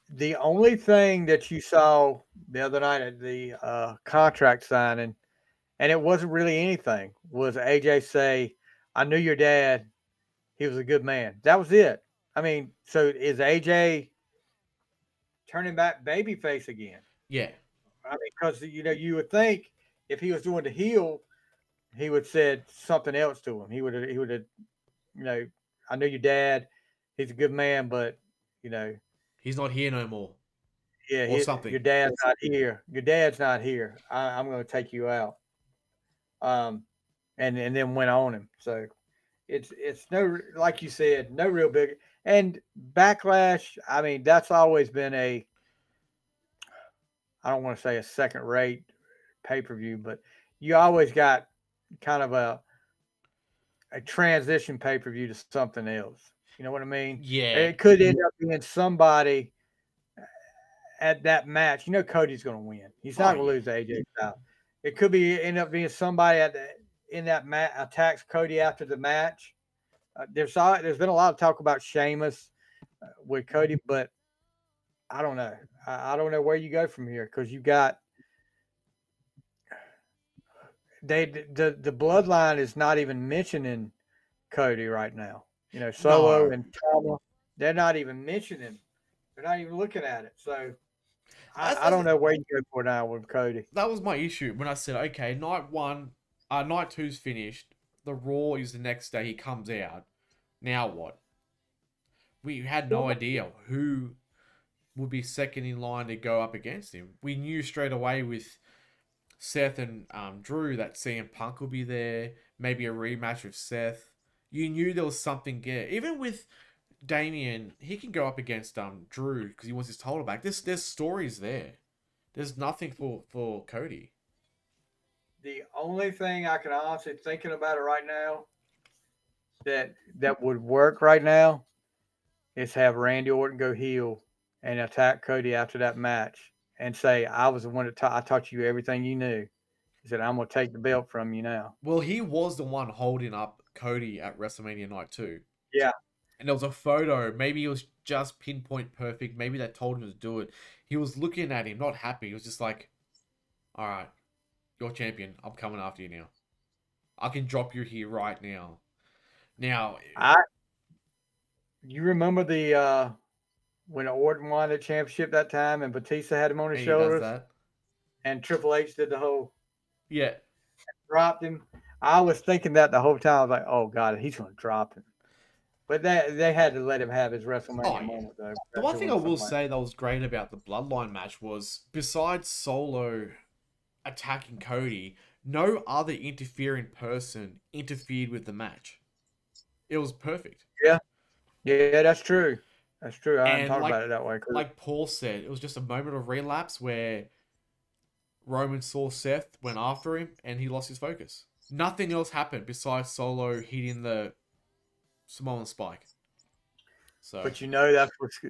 [SPEAKER 1] The only thing that you saw the other night at the contract signing, and it wasn't really anything, was AJ say, I knew your dad. He was a good man. That was it. I mean, so is AJ turning back babyface again?
[SPEAKER 2] Yeah.
[SPEAKER 1] I mean, because, you would think if he was doing the heel, he would have said something else to him. He would have, I know your dad. He's a good man, but,
[SPEAKER 2] he's not here no more.
[SPEAKER 1] Yeah. Or something. Your dad's not here. Your dad's not here. I'm going to take you out. And then went on him. So it's no, like you said, no real big. And Backlash, I mean, that's always been a, I don't want to say a second rate pay per view, but you always got kind of a transition pay per view to something else. You know what I mean?
[SPEAKER 2] Yeah.
[SPEAKER 1] It could end up being somebody at that match. You know, Cody's going to win. He's not
[SPEAKER 2] Oh,
[SPEAKER 1] going to
[SPEAKER 2] yeah.
[SPEAKER 1] lose to AJ Styles. It could be end up being somebody in that match attacks Cody after the match. There's been a lot of talk about Sheamus with Cody, but I don't know. I don't know where you go from here because you got the bloodline is not even mentioning Cody right now. You know, Solo
[SPEAKER 2] No.
[SPEAKER 1] and Tama, they're not even mentioning. They're not even looking at it. So
[SPEAKER 2] That's,
[SPEAKER 1] I
[SPEAKER 2] that's,
[SPEAKER 1] don't know where you go for now with Cody.
[SPEAKER 2] that was my issue when I said, okay, night two's finished. The Raw is the next day. He comes out. Now what? We had no idea who would be second in line to go up against him. We knew straight away with Seth and Drew that CM Punk will be there. Maybe a rematch with Seth. You knew there was something there. Even with Damien, he can go up against Drew because he wants his title back. There's stories there. There's nothing for Cody.
[SPEAKER 1] The only thing I can honestly thinking about it right now that would work right now is have Randy Orton go heel and attack Cody after that match and say, "I was the one that I taught you everything you knew." He said, "I'm gonna take the belt from you now."
[SPEAKER 2] Well, he was the one holding up Cody at WrestleMania Night 2.
[SPEAKER 1] Yeah,
[SPEAKER 2] And there was a photo. Maybe it was just pinpoint perfect. Maybe they told him to do it. He was looking at him, not happy. He was just like, all right, you're champion. I'm coming after you now. I can drop you here right now. Now,
[SPEAKER 1] you remember the when Orton won the championship that time and Batista had him on his
[SPEAKER 2] and he does
[SPEAKER 1] shoulders
[SPEAKER 2] that.
[SPEAKER 1] and Triple H did the whole
[SPEAKER 2] Yeah.
[SPEAKER 1] dropped him. I was thinking that the whole time. I was like, "Oh God, he's gonna drop him." But they had to let him have his
[SPEAKER 2] Oh,
[SPEAKER 1] WrestleMania
[SPEAKER 2] yeah.
[SPEAKER 1] moment though.
[SPEAKER 2] The one thing I will say that was great about the Bloodline match was, besides Solo attacking Cody, no other interfering person interfered with the match. It was perfect.
[SPEAKER 1] Yeah, yeah, that's true. That's true. I hadn't
[SPEAKER 2] And
[SPEAKER 1] thought about it that way.
[SPEAKER 2] like Paul said, it was just a moment of relapse where Roman saw Seth, went after him, and he lost his focus. Nothing else happened besides Solo hitting the Samoan spike. So,
[SPEAKER 1] But you know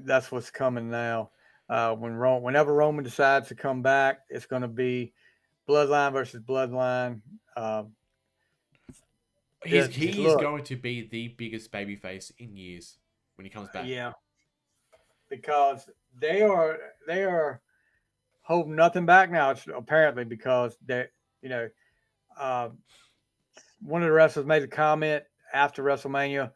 [SPEAKER 1] that's what's coming now. Whenever Roman decides to come back, it's going to be Bloodline versus Bloodline.
[SPEAKER 2] he is
[SPEAKER 1] Look,
[SPEAKER 2] going to be the biggest babyface in years when he comes back.
[SPEAKER 1] yeah, because they are holding nothing back now. It's apparently because they, you know, uh, one of the wrestlers made a comment after WrestleMania.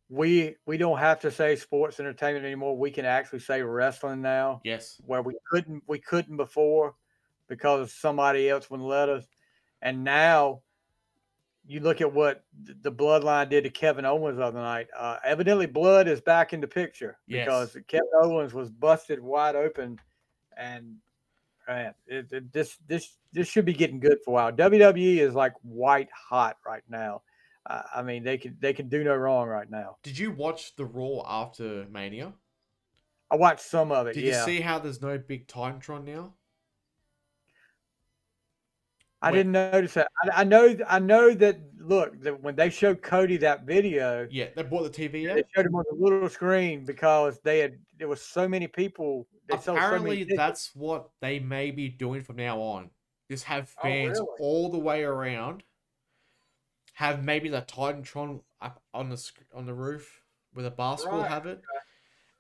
[SPEAKER 1] We don't have to say sports entertainment anymore. We can actually say wrestling now,
[SPEAKER 2] Yes.
[SPEAKER 1] where we couldn't before because somebody else wouldn't let us. And now you look at what the Bloodline did to Kevin Owens the other night. Evidently, blood is back in the picture
[SPEAKER 2] Yes.
[SPEAKER 1] because Kevin Owens was busted wide open, and man, this should be getting good for a while. WWE is like white hot right now. I mean, they can do no wrong right now.
[SPEAKER 2] Did you watch the Raw after Mania?
[SPEAKER 1] I watched some of it.
[SPEAKER 2] Did you
[SPEAKER 1] Yeah,
[SPEAKER 2] see how there's no big Titantron now?
[SPEAKER 1] I didn't notice that. I know that. Look, that when they showed Cody that video,
[SPEAKER 2] Yeah, they bought the TV
[SPEAKER 1] they
[SPEAKER 2] out.
[SPEAKER 1] showed him on the little screen because there was so many people. They sold so many
[SPEAKER 2] Apparently,
[SPEAKER 1] tickets.
[SPEAKER 2] that's what they may be doing from now on. Just have
[SPEAKER 1] Oh,
[SPEAKER 2] fans
[SPEAKER 1] really?
[SPEAKER 2] all the way around. Have maybe the Titantron up on the roof where the basketball
[SPEAKER 1] Right.
[SPEAKER 2] have it,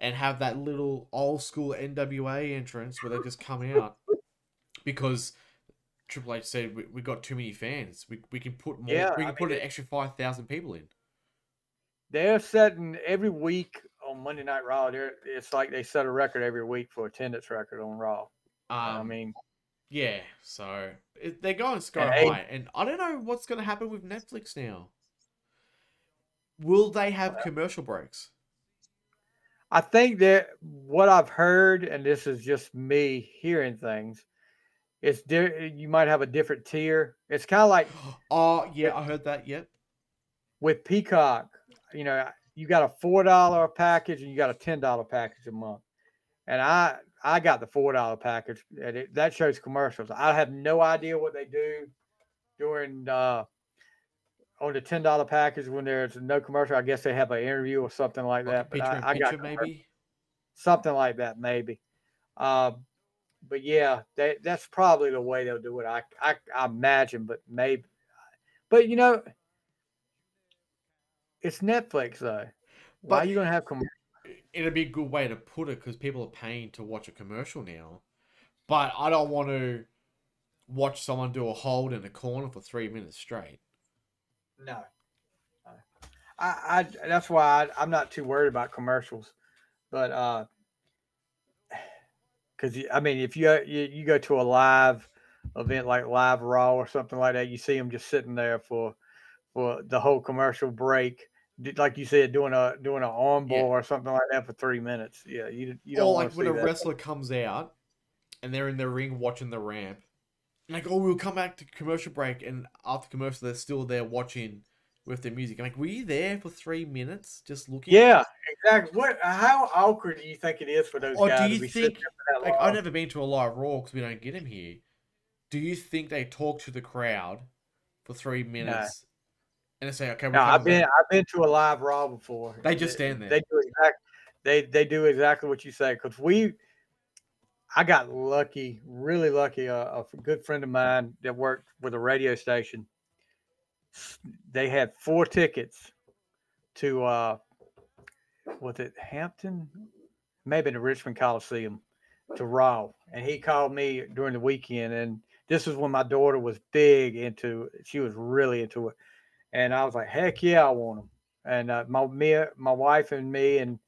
[SPEAKER 2] and have that little old school NWA entrance where they just come out because Triple H said we got too many fans. We can put more.
[SPEAKER 1] Yeah,
[SPEAKER 2] We
[SPEAKER 1] I
[SPEAKER 2] can put
[SPEAKER 1] mean,
[SPEAKER 2] an extra 5,000 people in.
[SPEAKER 1] they're setting every week on Monday Night Raw. It's like they set a record every week for attendance record on Raw. I mean,
[SPEAKER 2] Yeah, so they're going sky
[SPEAKER 1] and
[SPEAKER 2] high, and I don't know what's going to happen with Netflix now. Will they have commercial breaks?
[SPEAKER 1] I think that what I've heard, and this is just me hearing things, you might have a different tier. It's kind of like
[SPEAKER 2] Oh, yeah, I heard that. Yep.
[SPEAKER 1] with Peacock, you got a $4 package and you got a $10 package a month. And I got the $4 package, and that shows commercials. I have no idea what they do during on the $10 package when there's no commercial. I guess they have an interview or something like
[SPEAKER 2] Like a
[SPEAKER 1] that. But
[SPEAKER 2] picture in
[SPEAKER 1] I got
[SPEAKER 2] picture, maybe.
[SPEAKER 1] something like that, maybe. Uh, but yeah, that's probably the way they'll do it. I imagine, but maybe. But it's Netflix though. Why are
[SPEAKER 2] But
[SPEAKER 1] you gonna have commercials?
[SPEAKER 2] it'd be a good way to put it because people are paying to watch a commercial now. But I don't want to watch someone do a hold in a corner for 3 minutes straight.
[SPEAKER 1] No. I that's why I'm not too worried about commercials, but because I mean, if you go to a live event like Live Raw or something like that, you see them just sitting there for the whole commercial break, like you said, doing an arm
[SPEAKER 2] Yeah.
[SPEAKER 1] bar or something like that for 3 minutes. Yeah, you don't
[SPEAKER 2] Or
[SPEAKER 1] want
[SPEAKER 2] like
[SPEAKER 1] to
[SPEAKER 2] when
[SPEAKER 1] see
[SPEAKER 2] a
[SPEAKER 1] that.
[SPEAKER 2] wrestler comes out and they're in the ring watching the ramp. Like, oh, we'll come back to commercial break, and after commercial, they're still there watching with the music. I'm like, were you there for 3 minutes just looking?
[SPEAKER 1] Yeah, exactly. How awkward do you think it is for those
[SPEAKER 2] Or do
[SPEAKER 1] guys to
[SPEAKER 2] you
[SPEAKER 1] be sitting
[SPEAKER 2] think,
[SPEAKER 1] there for that
[SPEAKER 2] like, I've
[SPEAKER 1] long?
[SPEAKER 2] never been to a live Raw because we don't get him here. Do you think they talk to the crowd for three
[SPEAKER 1] No.
[SPEAKER 2] minutes and they say, okay, we're
[SPEAKER 1] No,
[SPEAKER 2] coming back?
[SPEAKER 1] I've been to a live Raw before.
[SPEAKER 2] They just stand
[SPEAKER 1] They
[SPEAKER 2] there.
[SPEAKER 1] do they do exactly what you say because I got lucky, really lucky. A good friend of mine that worked with a radio station, they had 4 tickets to was it Hampton, maybe the Richmond Coliseum, to Raw, and he called me during the weekend, and this was when my daughter was big into. She was really into it, and I was like, heck yeah, I want them. And my wife and me, and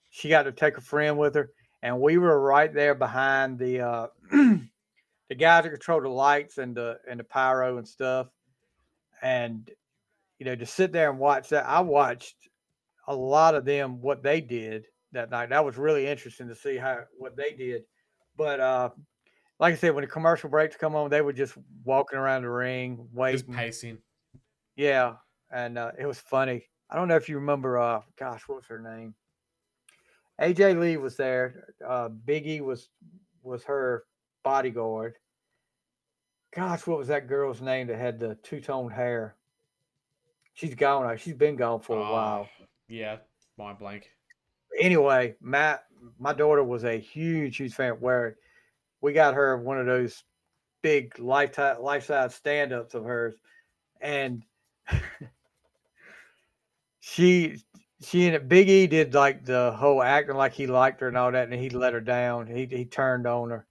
[SPEAKER 1] she got to take a friend with her, and we were right there behind the the guys that control the lights and the pyro and stuff. And to sit there and watch that, I watched a lot of them what they did that night. That was really interesting to see how what they did. But like I said, when the commercial breaks come on, they were just walking around the ring
[SPEAKER 2] Just
[SPEAKER 1] waiting.
[SPEAKER 2] pacing.
[SPEAKER 1] Yeah, and it was funny. I don't know if you remember. Gosh, what was her name? AJ Lee was there. Biggie was her bodyguard. Gosh, what was that girl's name that had the two-toned hair? She's gone now. She's been gone for a
[SPEAKER 2] Ah,
[SPEAKER 1] while.
[SPEAKER 2] yeah, mind blank.
[SPEAKER 1] Anyway, my daughter was a huge fan. Where we got her one of those big life size stand ups of hers, and she she and Big E did like the whole acting like he liked her and all that, and he let her down. He turned on her,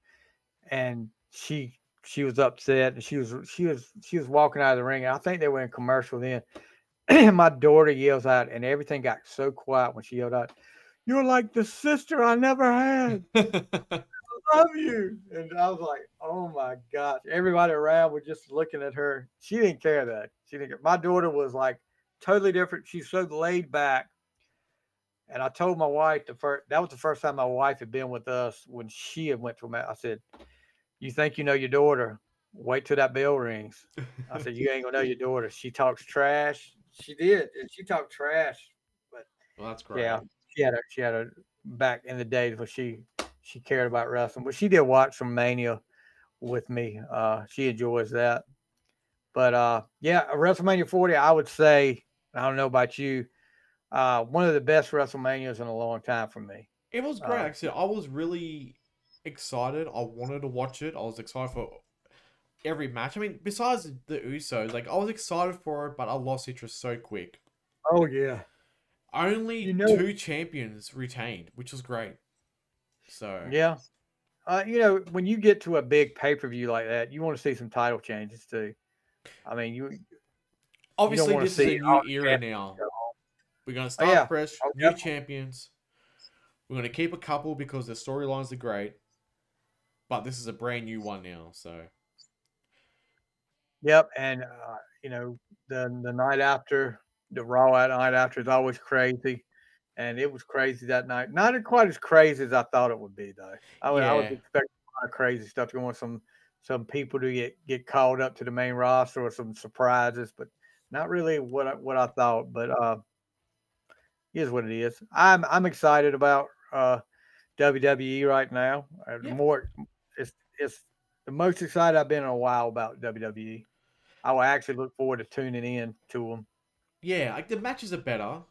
[SPEAKER 1] and she was upset, and she was walking out of the ring. And I think they were in commercial then. My daughter yells out, and everything got so quiet when she yelled out, "You're like the sister I never had. I love you." And I was like, "Oh my gosh!" Everybody around was just looking at her. She didn't care that. She didn't care. My daughter was like totally different. She's so laid back. And I told my wife that was the first time my wife had been with us when she had went to a match. I said, "You think you know your daughter? Wait till that bell rings." I said, "You ain't gonna know your daughter. She talks trash." She did, and she talked trash. But
[SPEAKER 2] Well, that's
[SPEAKER 1] yeah,
[SPEAKER 2] great.
[SPEAKER 1] she had a back in the days when she cared about wrestling. But she did watch some Mania with me. She enjoys that. But yeah, WrestleMania 40, I would say, I don't know about you, one of the best WrestleManias in a long time for me.
[SPEAKER 2] It was great,
[SPEAKER 1] Uh,
[SPEAKER 2] actually. I was really excited. I wanted to watch it. I was excited for every match. I mean, besides the Usos, like, I was excited for it, but I lost interest so quick.
[SPEAKER 1] oh yeah, you
[SPEAKER 2] Only
[SPEAKER 1] know,
[SPEAKER 2] two champions retained, which was great. So,
[SPEAKER 1] yeah. When you get to a big pay per view like that, you want to see some title changes too. I mean, you don't
[SPEAKER 2] obviously,
[SPEAKER 1] want to
[SPEAKER 2] this is
[SPEAKER 1] see
[SPEAKER 2] a new
[SPEAKER 1] all the
[SPEAKER 2] era
[SPEAKER 1] champions
[SPEAKER 2] now.
[SPEAKER 1] go home.
[SPEAKER 2] We're going to
[SPEAKER 1] Oh
[SPEAKER 2] start
[SPEAKER 1] yeah,
[SPEAKER 2] fresh,
[SPEAKER 1] oh
[SPEAKER 2] new
[SPEAKER 1] definitely.
[SPEAKER 2] champions. We're going to keep a couple because the storylines are great, but this is a brand new one now. So,
[SPEAKER 1] Yep, and the night after the Raw night after is always crazy, and it was crazy that night. Not quite as crazy as I thought it would be, though. I was
[SPEAKER 2] yeah.
[SPEAKER 1] expecting a lot of crazy stuff going. Some people to get called up to the main roster or some surprises, but Not really what I thought, but is what it is. I'm excited about WWE right now. The
[SPEAKER 2] Yeah.
[SPEAKER 1] more it's the most excited I've been in a while about WWE. I will actually look forward to tuning in to them.
[SPEAKER 2] Yeah, like the matches are better.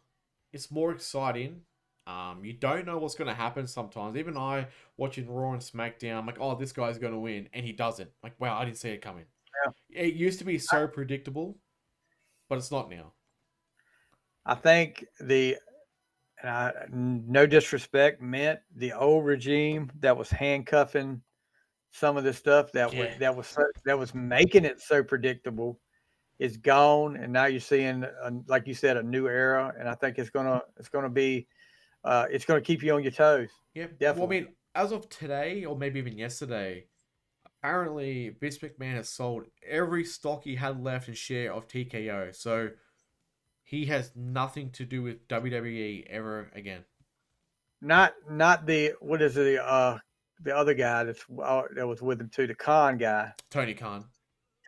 [SPEAKER 2] It's more exciting. You don't know what's going to happen sometimes. Even I, watching Raw and SmackDown, I'm like, oh, this guy's going to win. And he doesn't. Like, wow, I didn't see it coming.
[SPEAKER 1] Yeah.
[SPEAKER 2] It used to be so predictable, but it's not now.
[SPEAKER 1] I think no disrespect meant the old regime that was handcuffing some of the stuff
[SPEAKER 2] Yeah.
[SPEAKER 1] that was making it so predictable is gone, and now you're seeing, like you said, a new era, and I think it's gonna be it's gonna keep you on your toes.
[SPEAKER 2] Yeah. Well, I
[SPEAKER 1] Definitely.
[SPEAKER 2] mean, as of today, or maybe even yesterday, apparently Vince McMahon has sold every stock he had left in share of TKO. So he has nothing to do with WWE ever again.
[SPEAKER 1] Not the what is it, the other guy that was with him too, the Khan guy,
[SPEAKER 2] Tony Khan.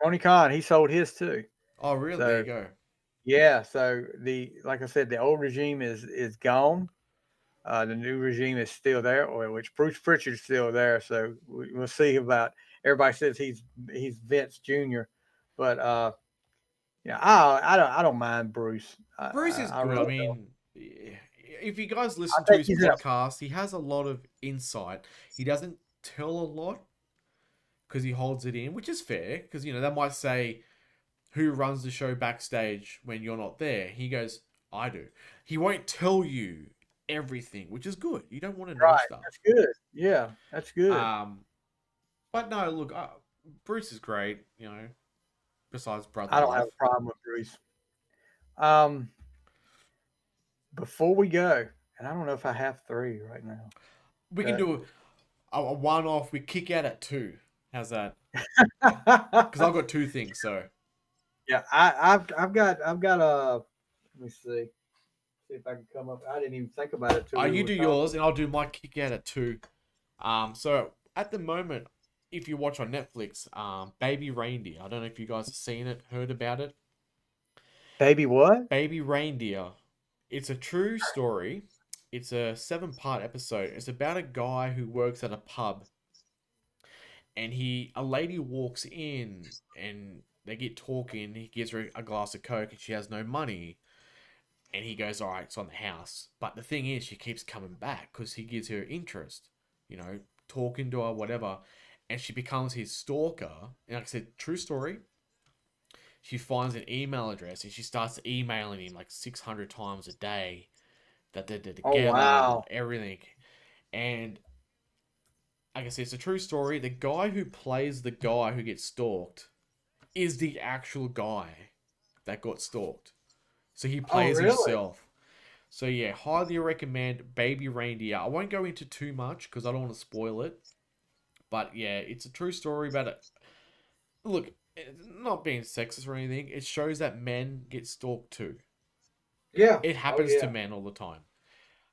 [SPEAKER 1] Tony Khan. He sold his too.
[SPEAKER 2] Oh, really? There you
[SPEAKER 1] So
[SPEAKER 2] go.
[SPEAKER 1] yeah, so like I said, the old regime is gone. The new regime is still there, or which Bruce Pritchard's still there. So we'll see about. Everybody says he's Vince Jr., but yeah, I don't mind Bruce.
[SPEAKER 2] Bruce is
[SPEAKER 1] I
[SPEAKER 2] good. I
[SPEAKER 1] really don't.
[SPEAKER 2] mean, if you guys
[SPEAKER 1] I
[SPEAKER 2] listen to
[SPEAKER 1] think
[SPEAKER 2] his
[SPEAKER 1] he's in a
[SPEAKER 2] podcast, he has a lot of insight. He doesn't tell a lot because he holds it in, which is fair. Because they might say who runs the show backstage when you're not there. He goes, I do. He won't tell you everything, which is good. You don't want to know
[SPEAKER 1] right.
[SPEAKER 2] stuff.
[SPEAKER 1] That's good. Yeah, that's good.
[SPEAKER 2] Um, but no, look, Bruce is great. Besides brother
[SPEAKER 1] I don't have
[SPEAKER 2] love.
[SPEAKER 1] a problem with Bruce. Um, before we go, and I don't know if I have three right now,
[SPEAKER 2] We can
[SPEAKER 1] but
[SPEAKER 2] do a one-off. We kick out at two. How's that? Because I've
[SPEAKER 1] yeah,
[SPEAKER 2] got two things. So
[SPEAKER 1] I've got let me see if I can come up. I didn't even think about it till we
[SPEAKER 2] you
[SPEAKER 1] were
[SPEAKER 2] do
[SPEAKER 1] talking.
[SPEAKER 2] yours, and I'll do my kick out at two. So at the moment, if you watch on Netflix, Baby Reindeer. I don't know if you guys have seen it, heard about it.
[SPEAKER 1] Baby, what?
[SPEAKER 2] Baby Reindeer. It's a true story. It's a 7-part episode. It's about a guy who works at a pub, and a lady walks in, and they get talking. He gives her a glass of Coke, and she has no money. And he goes, all right, it's on the house. But the thing is, she keeps coming back because he gives her interest, talking to her, whatever. And she becomes his stalker. And like I said, true story. She finds an email address and she starts emailing him like 600 times a day that they're
[SPEAKER 1] Oh
[SPEAKER 2] together,
[SPEAKER 1] wow.
[SPEAKER 2] everything. And like I said, it's a true story. The guy who plays the guy who gets stalked is the actual guy that got stalked. So he
[SPEAKER 1] Oh
[SPEAKER 2] plays
[SPEAKER 1] really?
[SPEAKER 2] himself. So yeah, highly recommend Baby Reindeer. I won't go into too much because I don't want to spoil it. But yeah, it's a true story about it. Look, not being sexist or anything, it shows that men get stalked too.
[SPEAKER 1] Yeah.
[SPEAKER 2] It
[SPEAKER 1] Oh
[SPEAKER 2] happens to
[SPEAKER 1] yeah.
[SPEAKER 2] men all the time.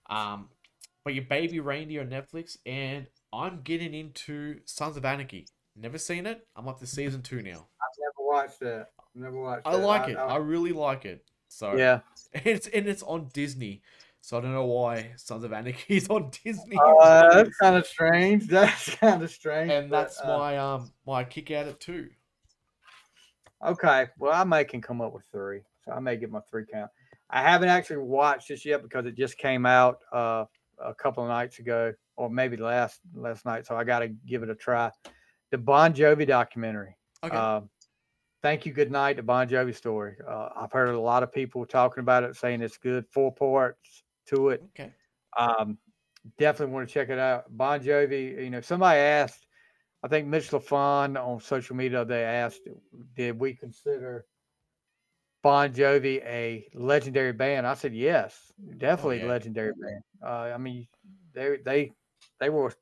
[SPEAKER 2] Um, but your Baby Reindeer on Netflix, and I'm getting into Sons of Anarchy. Never seen it. I'm up to season 2 now.
[SPEAKER 1] I've never watched that. Never watched
[SPEAKER 2] I
[SPEAKER 1] that.
[SPEAKER 2] like it. I really like it. So
[SPEAKER 1] Yeah.
[SPEAKER 2] it's on Disney. So I don't know why Sons of Anarchy is on Disney for some
[SPEAKER 1] That's
[SPEAKER 2] reason.
[SPEAKER 1] kind of strange. That's kind of strange,
[SPEAKER 2] And
[SPEAKER 1] but
[SPEAKER 2] that's my kick at it too.
[SPEAKER 1] okay. Well, I may can come up with three, so I may get my three count. I haven't actually watched this yet because it just came out a couple of nights ago, or maybe last night. So I got to give it a try. The Bon Jovi documentary.
[SPEAKER 2] Okay.
[SPEAKER 1] Um, Thank You, Good Night, the Bon Jovi story. I've heard a lot of people talking about it, saying it's good. 4 parts to it.
[SPEAKER 2] Okay.
[SPEAKER 1] Um, Definitely want to check it out. Bon Jovi, somebody asked, I think Mitch LaFon on social media, they asked, did we consider Bon Jovi a legendary band? I said, yes,
[SPEAKER 2] Oh
[SPEAKER 1] definitely
[SPEAKER 2] yeah.
[SPEAKER 1] legendary band. I mean, they were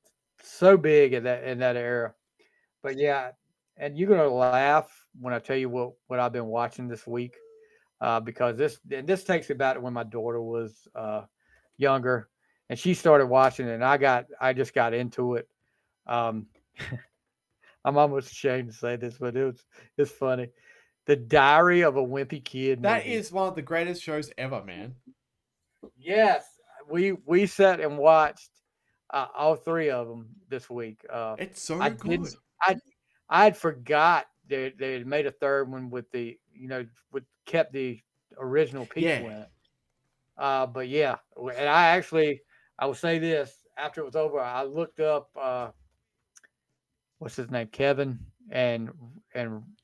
[SPEAKER 1] so big in that era. But yeah, and you're gonna laugh when I tell you what I've been watching this week, because this takes me back to when my daughter was younger, and she started watching it, and I just got into it. Um, I'm almost ashamed to say this, but it's funny. The Diary of a Wimpy Kid
[SPEAKER 2] That
[SPEAKER 1] movie.
[SPEAKER 2] is one of the greatest shows ever, man.
[SPEAKER 1] Yes, we sat and watched all three of them this week.
[SPEAKER 2] It's so
[SPEAKER 1] I
[SPEAKER 2] good.
[SPEAKER 1] didn't. I had forgot they had made a third one with the kept the original people in it. But yeah, and I will say this after it was over, I looked up what's his name, Kevin and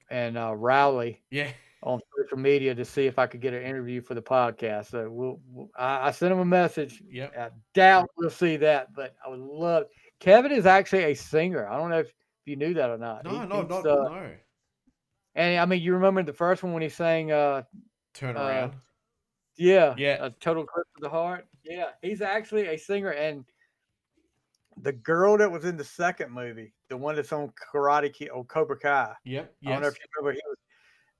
[SPEAKER 1] Rowley
[SPEAKER 2] Yeah.
[SPEAKER 1] on social media to see if I could get an interview for the podcast. So I sent him a message.
[SPEAKER 2] Yep.
[SPEAKER 1] I doubt we'll see that, but I would love. Kevin is actually a singer. I don't know if you knew that or not.
[SPEAKER 2] No.
[SPEAKER 1] And I mean, you remember the first one when he sang
[SPEAKER 2] Turn Around.
[SPEAKER 1] Yeah.
[SPEAKER 2] Yeah.
[SPEAKER 1] A Total Eclipse of the Heart. Yeah. He's actually a singer. And the girl that was in the second movie, the one that's on Karate Kid or Cobra Kai.
[SPEAKER 2] Yep.
[SPEAKER 1] I don't know if you remember.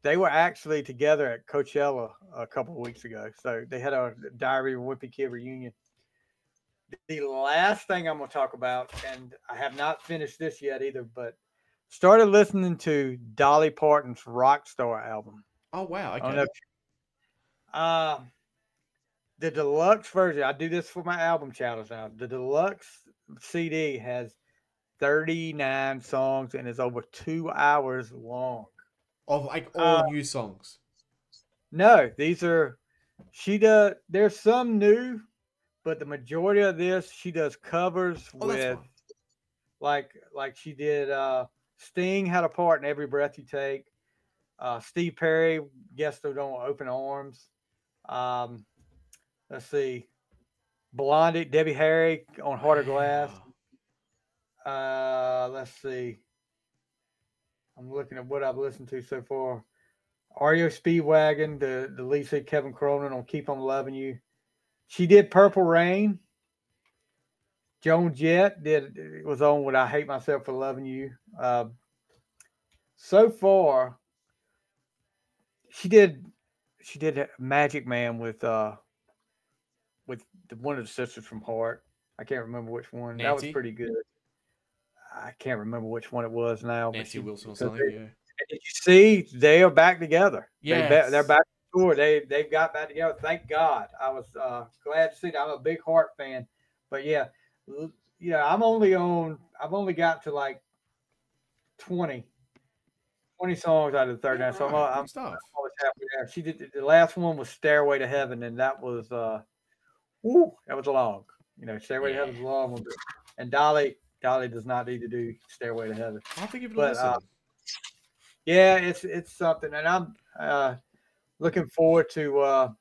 [SPEAKER 1] They were actually together at Coachella a couple of weeks ago. So they had a Diary of a Wimpy Kid reunion. The last thing I'm going to talk about, and I have not finished this yet either, but started listening to Dolly Parton's Rockstar album.
[SPEAKER 2] Oh, wow. Okay.
[SPEAKER 1] I don't know if the deluxe version, I do this for my album channels now. The deluxe CD has 39 songs and is over 2 hours long.
[SPEAKER 2] Of like all new songs.
[SPEAKER 1] No, these are there's some new, but the majority of this she does covers with like she did Sting had a part in Every Breath You Take. Steve Perry guested on Open Arms. Let's see. Blondie, Debbie Harry on Heart of Glass. Let's see. I'm looking at what I've listened to so far. REO Speedwagon, the lead singer Kevin Cronin on Keep On Loving You. She did Purple Rain. Joan Jett was on with I Hate Myself for Loving You. So far, she did Magic Man with one of the sisters from Heart. I can't remember which one.
[SPEAKER 2] Nancy?
[SPEAKER 1] That was pretty good. I can't remember which one it was now.
[SPEAKER 2] Nancy Wilson or something. Yeah.
[SPEAKER 1] Did you see? They are back together.
[SPEAKER 2] Yes.
[SPEAKER 1] They're back to tour. They've got back together. Thank God. I was glad to see that. I'm a big Heart fan, but yeah, I've only got to like 20 songs out of the 39. So I'm always happy there. She did the last one was Stairway to Heaven, and that was that was long. Stairway to Heaven is long, and Dolly does not need to do Stairway to Heaven.
[SPEAKER 2] I think give it a listen.
[SPEAKER 1] Yeah, it's something, and I'm looking forward to.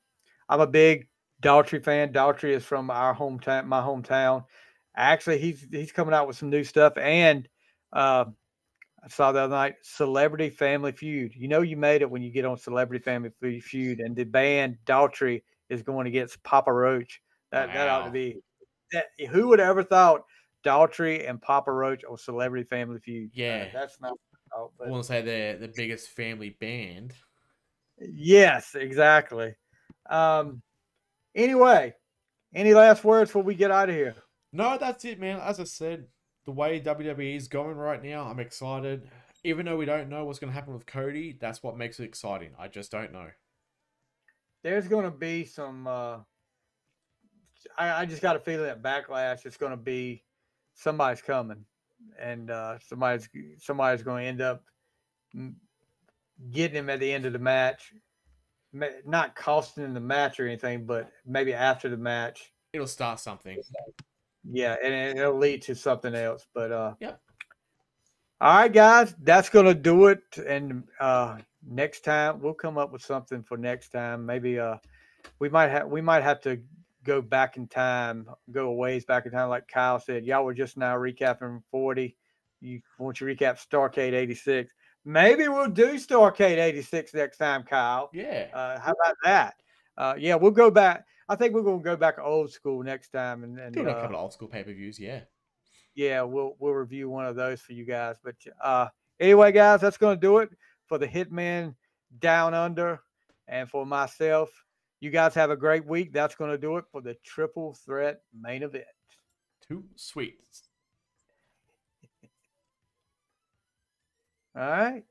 [SPEAKER 1] I'm a big Daughtry fan. Daughtry is from my hometown. Actually, he's coming out with some new stuff, and I saw the other night Celebrity Family Feud. You made it when you get on Celebrity Family Feud, and the band Daughtry is going against Papa Roach. That ought to be. Who would have ever thought Daughtry and Papa Roach on Celebrity Family Feud?
[SPEAKER 2] Yeah,
[SPEAKER 1] that's not.
[SPEAKER 2] I want to say they're the biggest family band.
[SPEAKER 1] Yes, exactly. Anyway, any last words before we get out of here?
[SPEAKER 2] No, that's it, man. As I said, the way WWE is going right now, I'm excited. Even though we don't know what's going to happen with Cody, that's what makes it exciting. I just don't know. There's
[SPEAKER 1] going to be some. I just got a feeling that Backlash is going to be somebody's coming, and somebody's going to end up getting him at the end of the match. Not costing him the match or anything, but maybe after the match.
[SPEAKER 2] It'll start something.
[SPEAKER 1] Yeah, and it'll lead to something else. But
[SPEAKER 2] yeah.
[SPEAKER 1] All right, guys, that's gonna do it. And next time we'll come up with something for next time. Maybe we might have to go back in time, go a ways back in time, like Kyle said. Y'all were just now recapping 40. You want to recap Starrcade 86. Maybe we'll do Starrcade 86 next time, Kyle.
[SPEAKER 2] Yeah.
[SPEAKER 1] How about that? Yeah, we'll go back. I think we're going to go back old school next time. And
[SPEAKER 2] do a couple of old school pay-per-views, yeah.
[SPEAKER 1] Yeah, we'll review one of those for you guys. But anyway, guys, that's going to do it for the Hitman Down Under. And for myself, you guys have a great week. That's going to do it for the Triple Threat Main Event.
[SPEAKER 2] Too sweet.
[SPEAKER 1] All right.